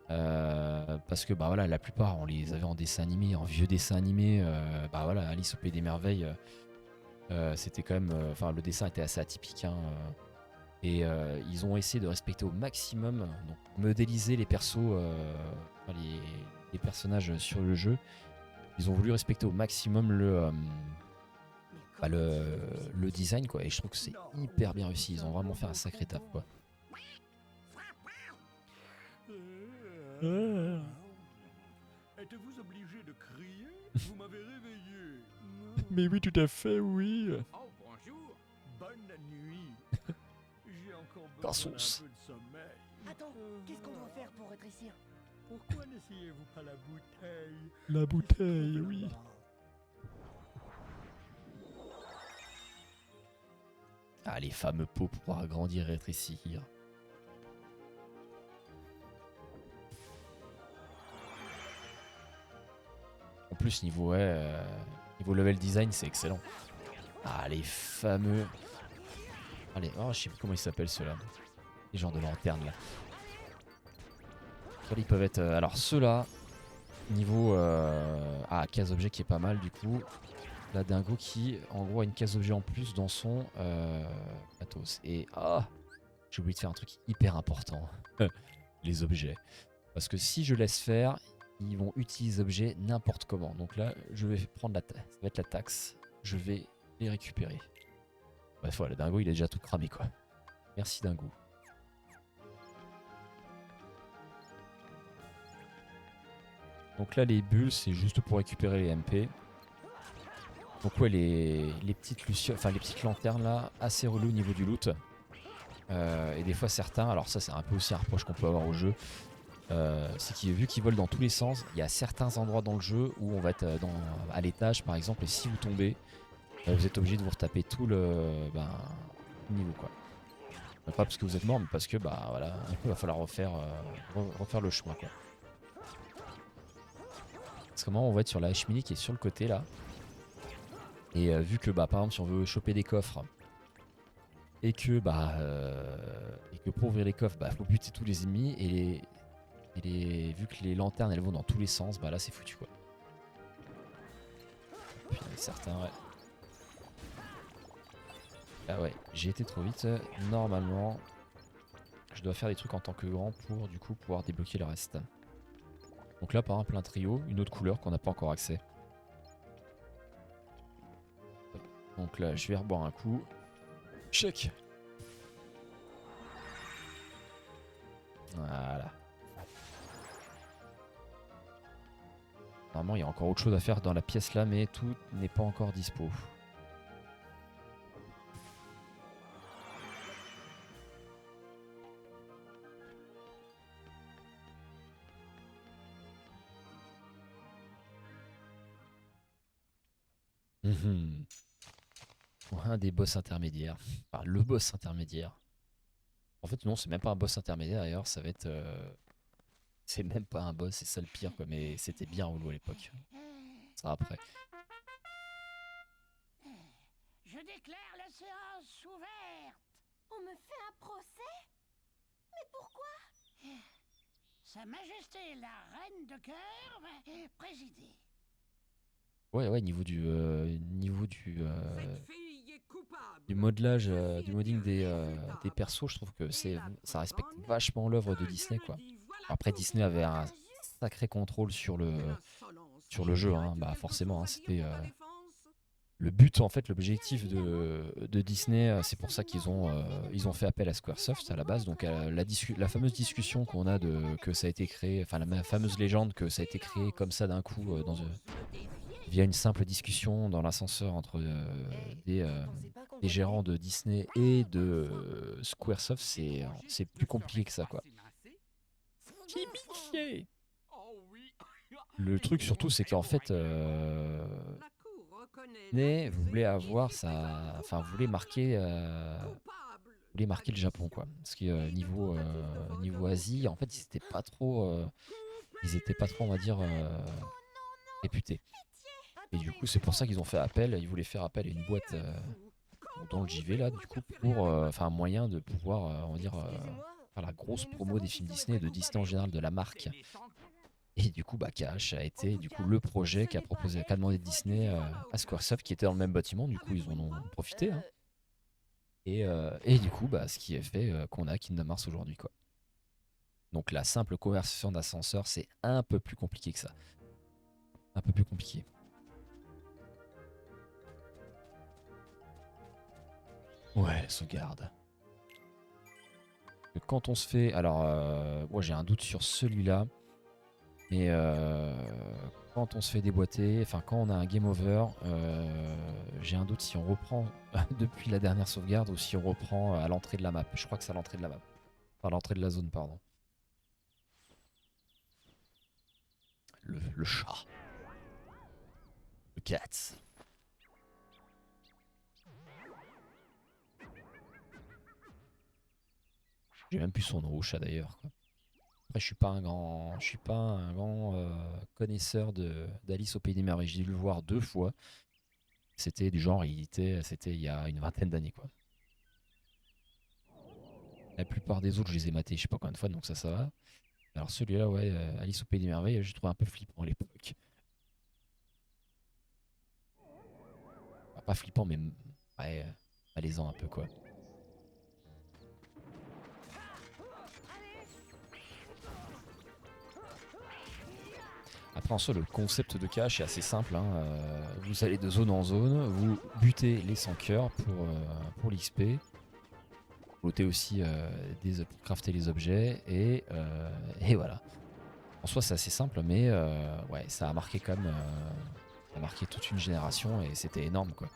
S1: Parce que la plupart on les avait en dessin animé, en vieux dessin animé. Alice au Pays des Merveilles, c'était quand même, le dessin était assez atypique, hein, et ils ont essayé de respecter au maximum, donc modéliser les persos, les personnages sur le jeu. Ils ont voulu respecter au maximum le design, quoi, et je trouve que c'est hyper bien réussi. Ils ont vraiment fait un sacré taf, quoi.
S11: Êtes-vous obligé de crier? Vous m'avez réveillé.
S1: Mais oui, tout à fait, oui.
S8: Oh, bonjour.
S11: Bonne nuit. J'ai encore besoin
S1: Garçons.
S11: d'un peu de sommeil.
S5: Attends, qu'est-ce qu'on doit faire pour rétrécir?
S11: Pourquoi n'essayez-vous pas la bouteille?
S1: La bouteille, oui. Ah, les fameux pots pour agrandir et rétrécir. En plus, niveau level design, c'est excellent. Ah, les fameux... Allez, je sais plus comment ils s'appellent ceux-là. Les genres de lanternes, là. Ils peuvent être... alors, ceux-là, niveau... case objet qui est pas mal, du coup. La dingo qui, en gros, a une case objet en plus dans son matos. Et... j'ai oublié de faire un truc hyper important. Les objets. Parce que si je laisse faire... ils vont utiliser les objets n'importe comment. Donc là, je vais prendre ça va être la taxe. Je vais les récupérer. Bref, voilà, le dingo, il est déjà tout cramé, quoi. Merci, dingo. Donc là, les bulles, c'est juste pour récupérer les MP. Donc ouais, les petites lanternes là, assez relou au niveau du loot. Et des fois certains, alors ça c'est un peu aussi un reproche qu'on peut avoir au jeu. C'est que vu qu'ils volent dans tous les sens, il y a certains endroits dans le jeu où on va être à l'étage par exemple, et si vous tombez, vous êtes obligé de vous retaper tout le niveau, quoi. Pas parce que vous êtes mort, mais parce que il va falloir refaire le chemin, quoi. Parce que moi on va être sur la cheminée qui est sur le côté là. Et vu que par exemple si on veut choper des coffres et que pour ouvrir les coffres faut buter tous les ennemis vu que les lanternes elles vont dans tous les sens, là c'est foutu, quoi. Puis certains, ouais. Ah ouais, j'ai été trop vite. Normalement, je dois faire des trucs en tant que grand pour du coup pouvoir débloquer le reste. Donc là par exemple un trio, une autre couleur qu'on n'a pas encore accès. Donc là je vais reboire un coup. Check. Voilà. Normalement il y a encore autre chose à faire dans la pièce là, mais tout n'est pas encore dispo. Mhm. Un des boss intermédiaires. Enfin, le boss intermédiaire. En fait, non, c'est même pas un boss intermédiaire d'ailleurs, ça va être. C'est même pas un boss, c'est ça le pire, quoi. Mais c'était bien relou à l'époque. Ça après.
S7: Je déclare la séance ouverte.
S10: On me fait un procès? Mais pourquoi?
S7: Sa Majesté la Reine de Cœur va présider.
S1: Ouais, niveau du modelage, du modding des persos, je trouve que ça respecte vachement l'œuvre de Disney, quoi. Après, Disney avait un sacré contrôle sur le jeu, hein. Bah forcément, hein, c'était le but, en fait, l'objectif de Disney. C'est pour ça qu'ils ont fait appel à Squaresoft à la base. Donc la fameuse discussion qu'on a que ça a été créé, enfin la fameuse légende que ça a été créé comme ça d'un coup via une simple discussion dans l'ascenseur entre des gérants de Disney et de Squaresoft, c'est plus compliqué que ça, quoi. Le truc surtout, c'est qu'en fait, Disney voulait avoir voulait marquer le Japon, quoi. Parce que niveau Asie, en fait, ils étaient pas trop, on va dire, réputés. Et du coup, c'est pour ça qu'ils ont fait appel. Ils voulaient faire appel à une boîte dans le JV là, du coup, pour un moyen de pouvoir, on va dire, faire la grosse promo des films Disney et de Disney en général, de la marque. Et du coup, Cash a été du coup le projet qu'a demandé Disney à Squaresoft, qui était dans le même bâtiment. Du coup, ils en ont profité, hein. Et du coup, ce qui est fait qu'on a Kingdom Hearts aujourd'hui, quoi. Donc la simple conversion d'ascenseur, c'est un peu plus compliqué que ça. Un peu plus compliqué. Ouais, sauvegarde. Quand on se fait... Alors, moi j'ai un doute sur celui-là. Mais quand on se fait déboîter, enfin quand on a un game over, j'ai un doute si on reprend depuis la dernière sauvegarde ou si on reprend à l'entrée de la map. Je crois que c'est à l'entrée de la map. Enfin, à l'entrée de la zone, pardon. Le chat. Le cat. J'ai même plus son nom au chat d'ailleurs, quoi. Après, je suis pas un grand connaisseur d'Alice au Pays des Merveilles. J'ai dû le voir 2 fois. C'était du genre, c'était il y a une vingtaine d'années, quoi. La plupart des autres, je les ai matés, je sais pas combien de fois, donc ça va. Alors celui-là, ouais, Alice au Pays des Merveilles, j'ai trouvé un peu flippant à l'époque. Enfin, pas flippant, mais ouais, malaisant un peu, quoi. Après, en soi, le concept de cache est assez simple, hein. Vous allez de zone en zone, vous butez les 100 cœurs pour l'XP. Vous lootez aussi pour crafter les objets, et voilà. En soi, c'est assez simple, mais ouais, ça a marqué quand même. Ça a marqué toute une génération, et c'était énorme, quoi.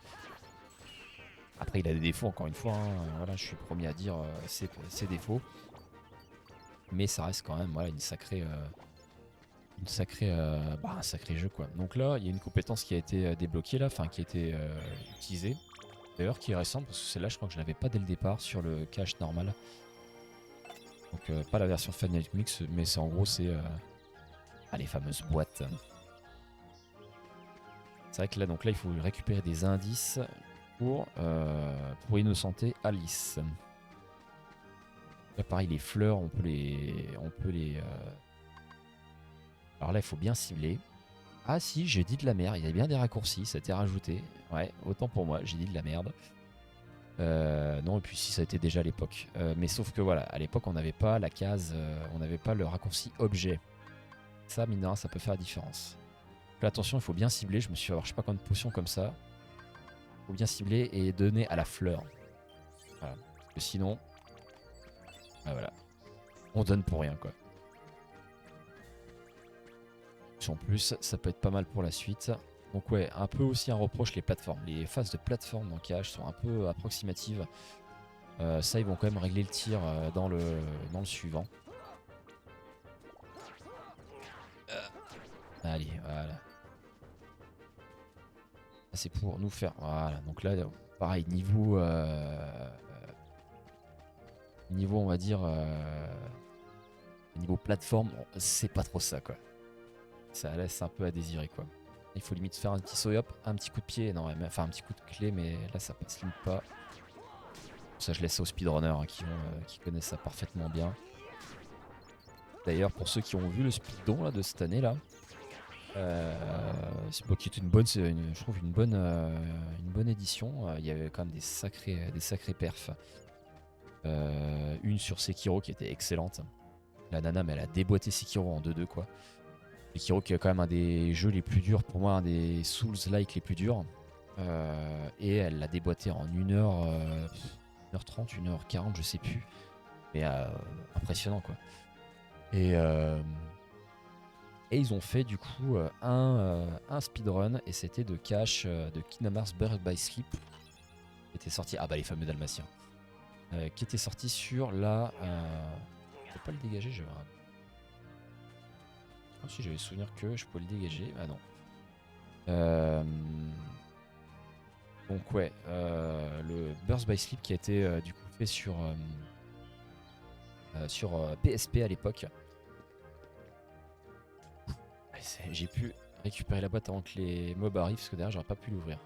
S1: Après, il a des défauts, encore une fois, hein. Voilà, je suis le premier à dire ses défauts. Mais ça reste quand même, voilà, un sacré jeu, quoi. Donc là, il y a une compétence qui a été débloquée là, enfin qui a été utilisée. D'ailleurs, qui est récente parce que celle-là, je crois que je l'avais pas dès le départ sur le cache normal. Donc pas la version Final Mix, mais c'est en gros c'est les fameuses boîtes. C'est vrai que là, donc là, il faut récupérer des indices pour innocenter Alice. Là, pareil, les fleurs, on peut les alors là, il faut bien cibler. Ah si, j'ai dit de la merde. Il y a bien des raccourcis, ça a été rajouté. Ouais, autant pour moi, j'ai dit de la merde. Non, et puis si, ça a été déjà à l'époque. Mais sauf que voilà, à l'époque, on n'avait pas la case, on n'avait pas le raccourci objet. Ça, mine de rien, ça peut faire la différence. Donc là, attention, il faut bien cibler. Je me suis fait avoir je sais pas combien de potions comme ça. Il faut bien cibler et donner à la fleur. Voilà. Parce que sinon, voilà, on donne pour rien, quoi. En plus, ça peut être pas mal pour la suite. Donc ouais, un peu aussi un reproche, les plateformes. Les phases de plateforme dans Cache sont un peu approximatives. Ça, ils vont quand même régler le tir dans le suivant. Allez, voilà. C'est pour nous faire... Voilà, donc là, pareil, niveau on va dire... niveau plateforme, c'est pas trop ça, quoi. Ça laisse un peu à désirer, quoi. Il faut limite faire un petit soy-up, un petit coup de pied, non, enfin un petit coup de clé, mais là ça passe limite pas. Ça je laisse ça aux speedrunners hein, qui connaissent ça parfaitement bien. D'ailleurs pour ceux qui ont vu le speedon là, de cette année là, c'est bon, qui est une bonne, je trouve une bonne édition. Il y avait quand même des sacrés perfs. Une sur Sekiro qui était excellente. La nana mais elle a déboîté Sekiro en 2-2 quoi. Sekiro qui est quand même un des jeux les plus durs pour moi, un des Souls-like les plus durs. Et elle l'a déboîté en 1h, 1h30, 1h40, je sais plus. Mais impressionnant quoi. Et ils ont fait du coup un speedrun et c'était de cache de Kingdom Hearts Birth by Sleep. Qui était sorti, ah bah les fameux Dalmatiens. Qui était sorti sur la... je peux pas le dégager, j'avais un... Ah si, j'avais le souvenir que je pouvais le dégager. Ah non. Donc ouais, le Birth by Sleep qui a été du coup fait sur PSP à l'époque. J'ai pu récupérer la boîte avant que les mobs arrivent parce que derrière j'aurais pas pu l'ouvrir.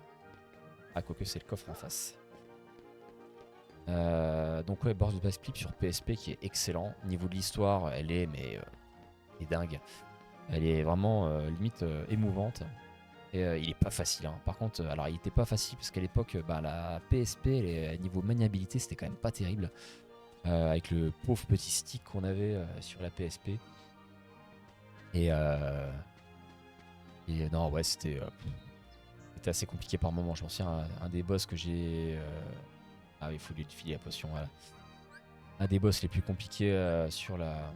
S1: Ah quoique c'est le coffre en face. Donc ouais, Birth by Sleep sur PSP qui est excellent. Niveau de l'histoire, elle est dingue. Elle est vraiment limite émouvante. Et il est pas facile. Hein. Par contre, alors il était pas facile parce qu'à l'époque, la PSP, niveau maniabilité, c'était quand même pas terrible. Avec le pauvre petit stick qu'on avait sur la PSP. Et non, ouais, c'était assez compliqué par moment. Je m'en souviens, un des boss que j'ai... Ah oui, il faut lui filer la potion, voilà. Un des boss les plus compliqués sur la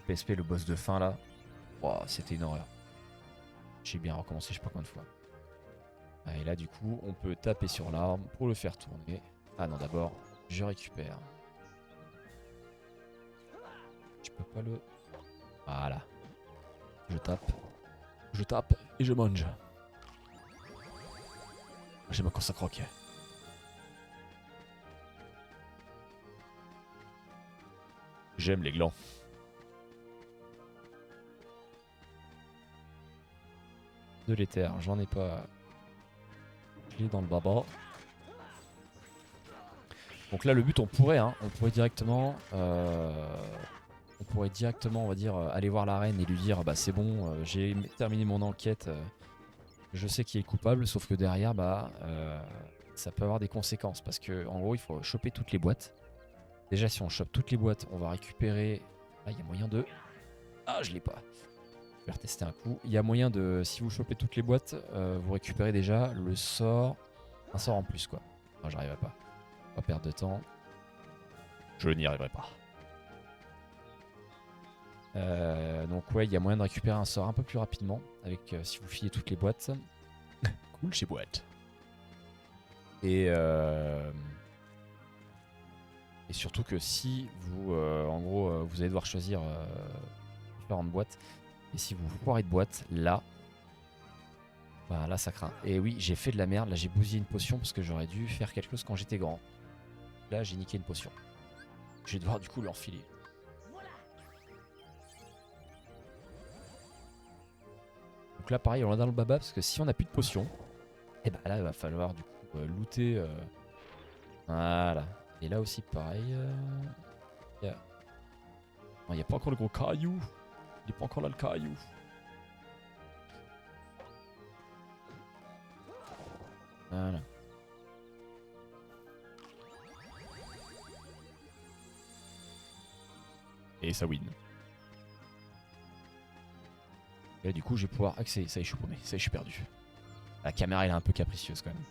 S1: PSP, le boss de fin là. Wow, c'était une horreur. J'ai bien recommencé je sais pas combien de fois. Et là du coup on peut taper sur l'arbre pour le faire tourner. Ah non, d'abord je récupère. Je peux pas le... Voilà. Je tape et je mange. J'aime quand ça croque. J'aime les glands. De l'éther, j'en ai pas. Je l'ai dans le baba. Donc là le but on pourrait directement on va dire aller voir la reine et lui dire bah c'est bon, j'ai terminé mon enquête, je sais qui est le coupable, sauf que derrière ça peut avoir des conséquences parce que en gros il faut choper toutes les boîtes. Déjà si on chope toutes les boîtes on va récupérer. Ah il y a moyen de... Ah je l'ai pas. Je vais retester un coup. Il y a moyen de, si vous chopez toutes les boîtes, vous récupérez déjà le sort, un sort en plus quoi. Non, j'arriverai pas. Pas perdre de temps. Je n'y arriverai pas. Donc ouais, il y a moyen de récupérer un sort un peu plus rapidement avec si vous filez toutes les boîtes. Cool chez boîte. Et surtout que si vous, en gros, vous allez devoir choisir différentes boîtes. Et si vous foirez de boîte, là, bah là ça craint. Et oui, j'ai fait de la merde, là j'ai bousillé une potion parce que j'aurais dû faire quelque chose quand j'étais grand. Là j'ai niqué une potion. Je vais devoir du coup l'enfiler. Donc là pareil, on est dans le baba parce que si on n'a plus de potion, et bah là il va falloir du coup looter. Voilà. Et là aussi pareil. Non, il n'y a pas encore le gros caillou. Il n'est pas encore là le caillou. Voilà. Et ça win. Et là, du coup, je vais pouvoir accéder. Ça y est, je suis paumé. Ça y est, je suis perdu. La caméra, elle est un peu capricieuse quand même.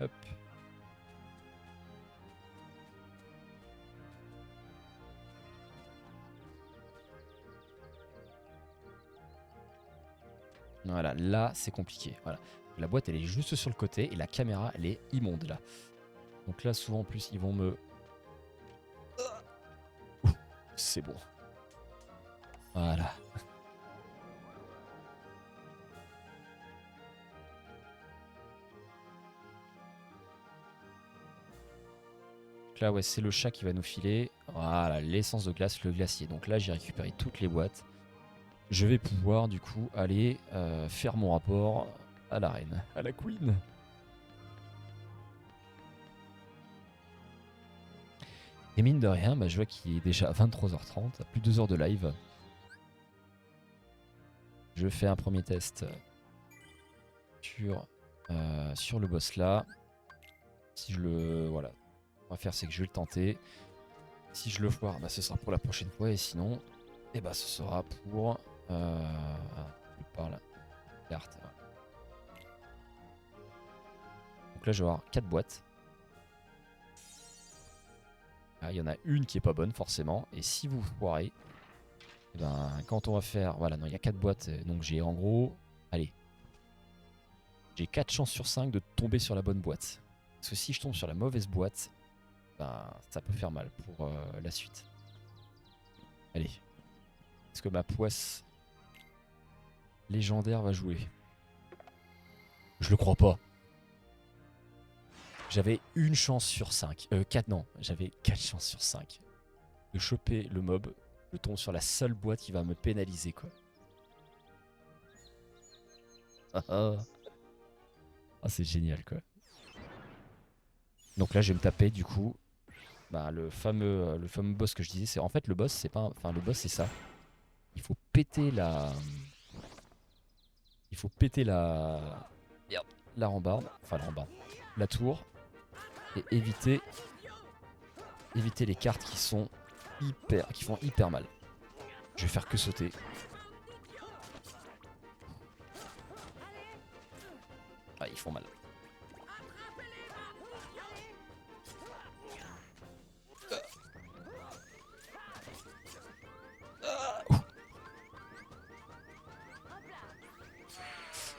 S1: Hop. Voilà, là c'est compliqué. Voilà. La boîte elle est juste sur le côté et la caméra elle est immonde là. Donc là souvent en plus ils vont me... C'est bon. Voilà. là, ouais, c'est le chat qui va nous filer. Voilà, l'essence de glace, le glacier. Donc là, j'ai récupéré toutes les boîtes. Je vais pouvoir, du coup, aller faire mon rapport à la reine, à la queen. Et mine de rien, bah, je vois qu'il est déjà 23h30, à plus de 2 heures de live. Je fais un premier test sur le boss là. Si je le... Voilà. On va faire, c'est que je vais le tenter. Si je le foire, bah, ce sera pour la prochaine fois. Et sinon, eh bah, ce sera pour... par la carte. Donc là, je vais avoir 4 boîtes. Il y en a une qui est pas bonne forcément. Et si vous foirez, eh ben, quand on va faire... Voilà, non, il y a 4 boîtes. Donc j'ai en gros... Allez. J'ai 4 chances sur 5 de tomber sur la bonne boîte. Parce que si je tombe sur la mauvaise boîte, ben, ça peut faire mal pour la suite. Allez. Est-ce que ma poisse légendaire va jouer? Je le crois pas. J'avais une chance sur 5. 4 non. J'avais 4 chances sur 5 de choper le mob. Je tombe sur la seule boîte qui va me pénaliser, quoi. Ah, c'est génial, quoi. Donc là, je vais me taper, du coup, bah, le fameux boss que je disais. C'est en fait, le boss, c'est pas... Enfin, le boss, c'est ça. Il faut péter la... Il faut péter la... La rambarde. Enfin, la rambarde. La tour. Et éviter les cartes qui sont qui font hyper mal. Je vais faire que sauter. Ah, ils font mal.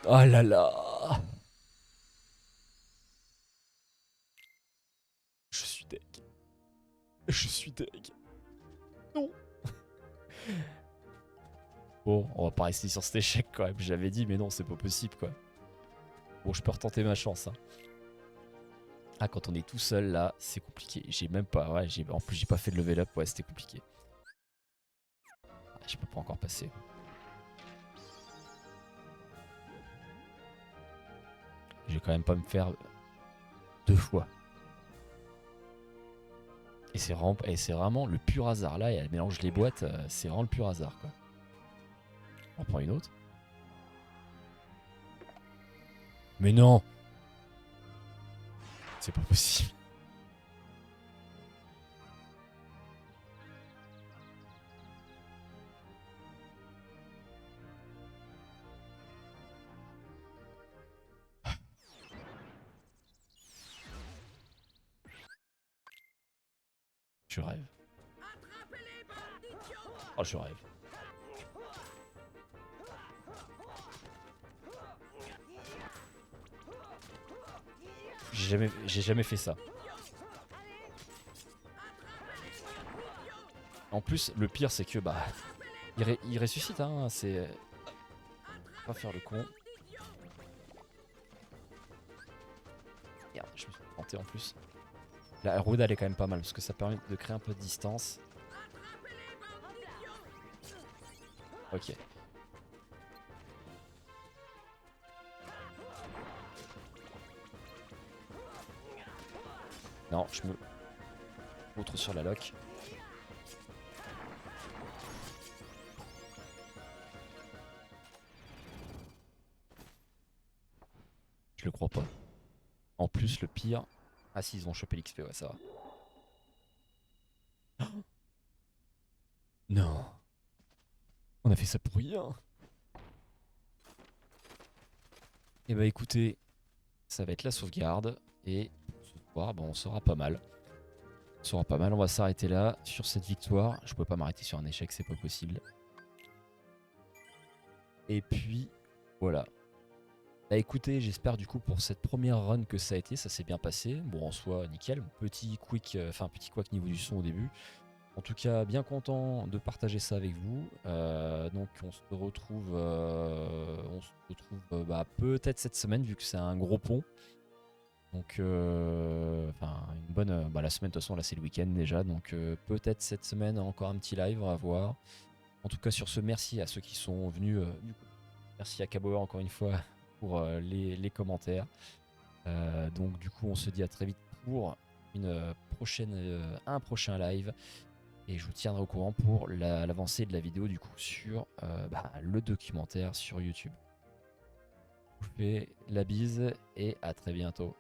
S1: Oh là là. Je suis deg. Je suis deg. Non. Bon, on va pas rester sur cet échec quand même. J'avais dit, mais non, c'est pas possible, quoi. Bon, je peux retenter ma chance. Hein. Ah, quand on est tout seul, là, c'est compliqué. J'ai même pas... Ouais, en plus, j'ai pas fait de level up. Ouais, c'était compliqué. Ah, je peux pas encore passer. Je vais quand même pas me faire 2 fois. Et c'est vraiment le pur hasard. Là, elle mélange les boîtes. C'est vraiment le pur hasard, quoi. On prend une autre. Mais non! C'est pas possible. Je rêve. Oh, je rêve. J'ai jamais fait ça. En plus, le pire, c'est que bah, il ressuscite, hein. C'est pas faire le con. Merde, je me suis planté en plus. La roue elle est quand même pas mal parce que ça permet de créer un peu de distance. Ok. Non, je me retrouve sur la lock. Je le crois pas. En plus, le pire... Ah si, ils ont chopé l'XP, ouais, ça va. Non. On a fait ça pour rien. Et bah écoutez, ça va être la sauvegarde. Et ce soir, bon, on sera pas mal. On sera pas mal, on va s'arrêter là sur cette victoire. Je peux pas m'arrêter sur un échec, c'est pas possible. Et puis, voilà. Bah écoutez, j'espère du coup pour cette première run que ça a été, ça s'est bien passé. Bon, en soi, nickel. Petit quick niveau du son au début. En tout cas, bien content de partager ça avec vous. Donc on se retrouve, bah, peut-être cette semaine vu que c'est un gros pont. Donc, une bonne. La semaine, de toute façon, là, c'est le week-end déjà. Donc, peut-être cette semaine, encore un petit live, on va voir. En tout cas, sur ce, merci à ceux qui sont venus. Du coup, merci à Cabauer encore une fois pour les commentaires. Donc, du coup, on se dit à très vite pour un prochain live. Et je vous tiendrai au courant pour l'avancée de la vidéo, du coup, sur le documentaire sur YouTube. Je vous fais la bise et à très bientôt.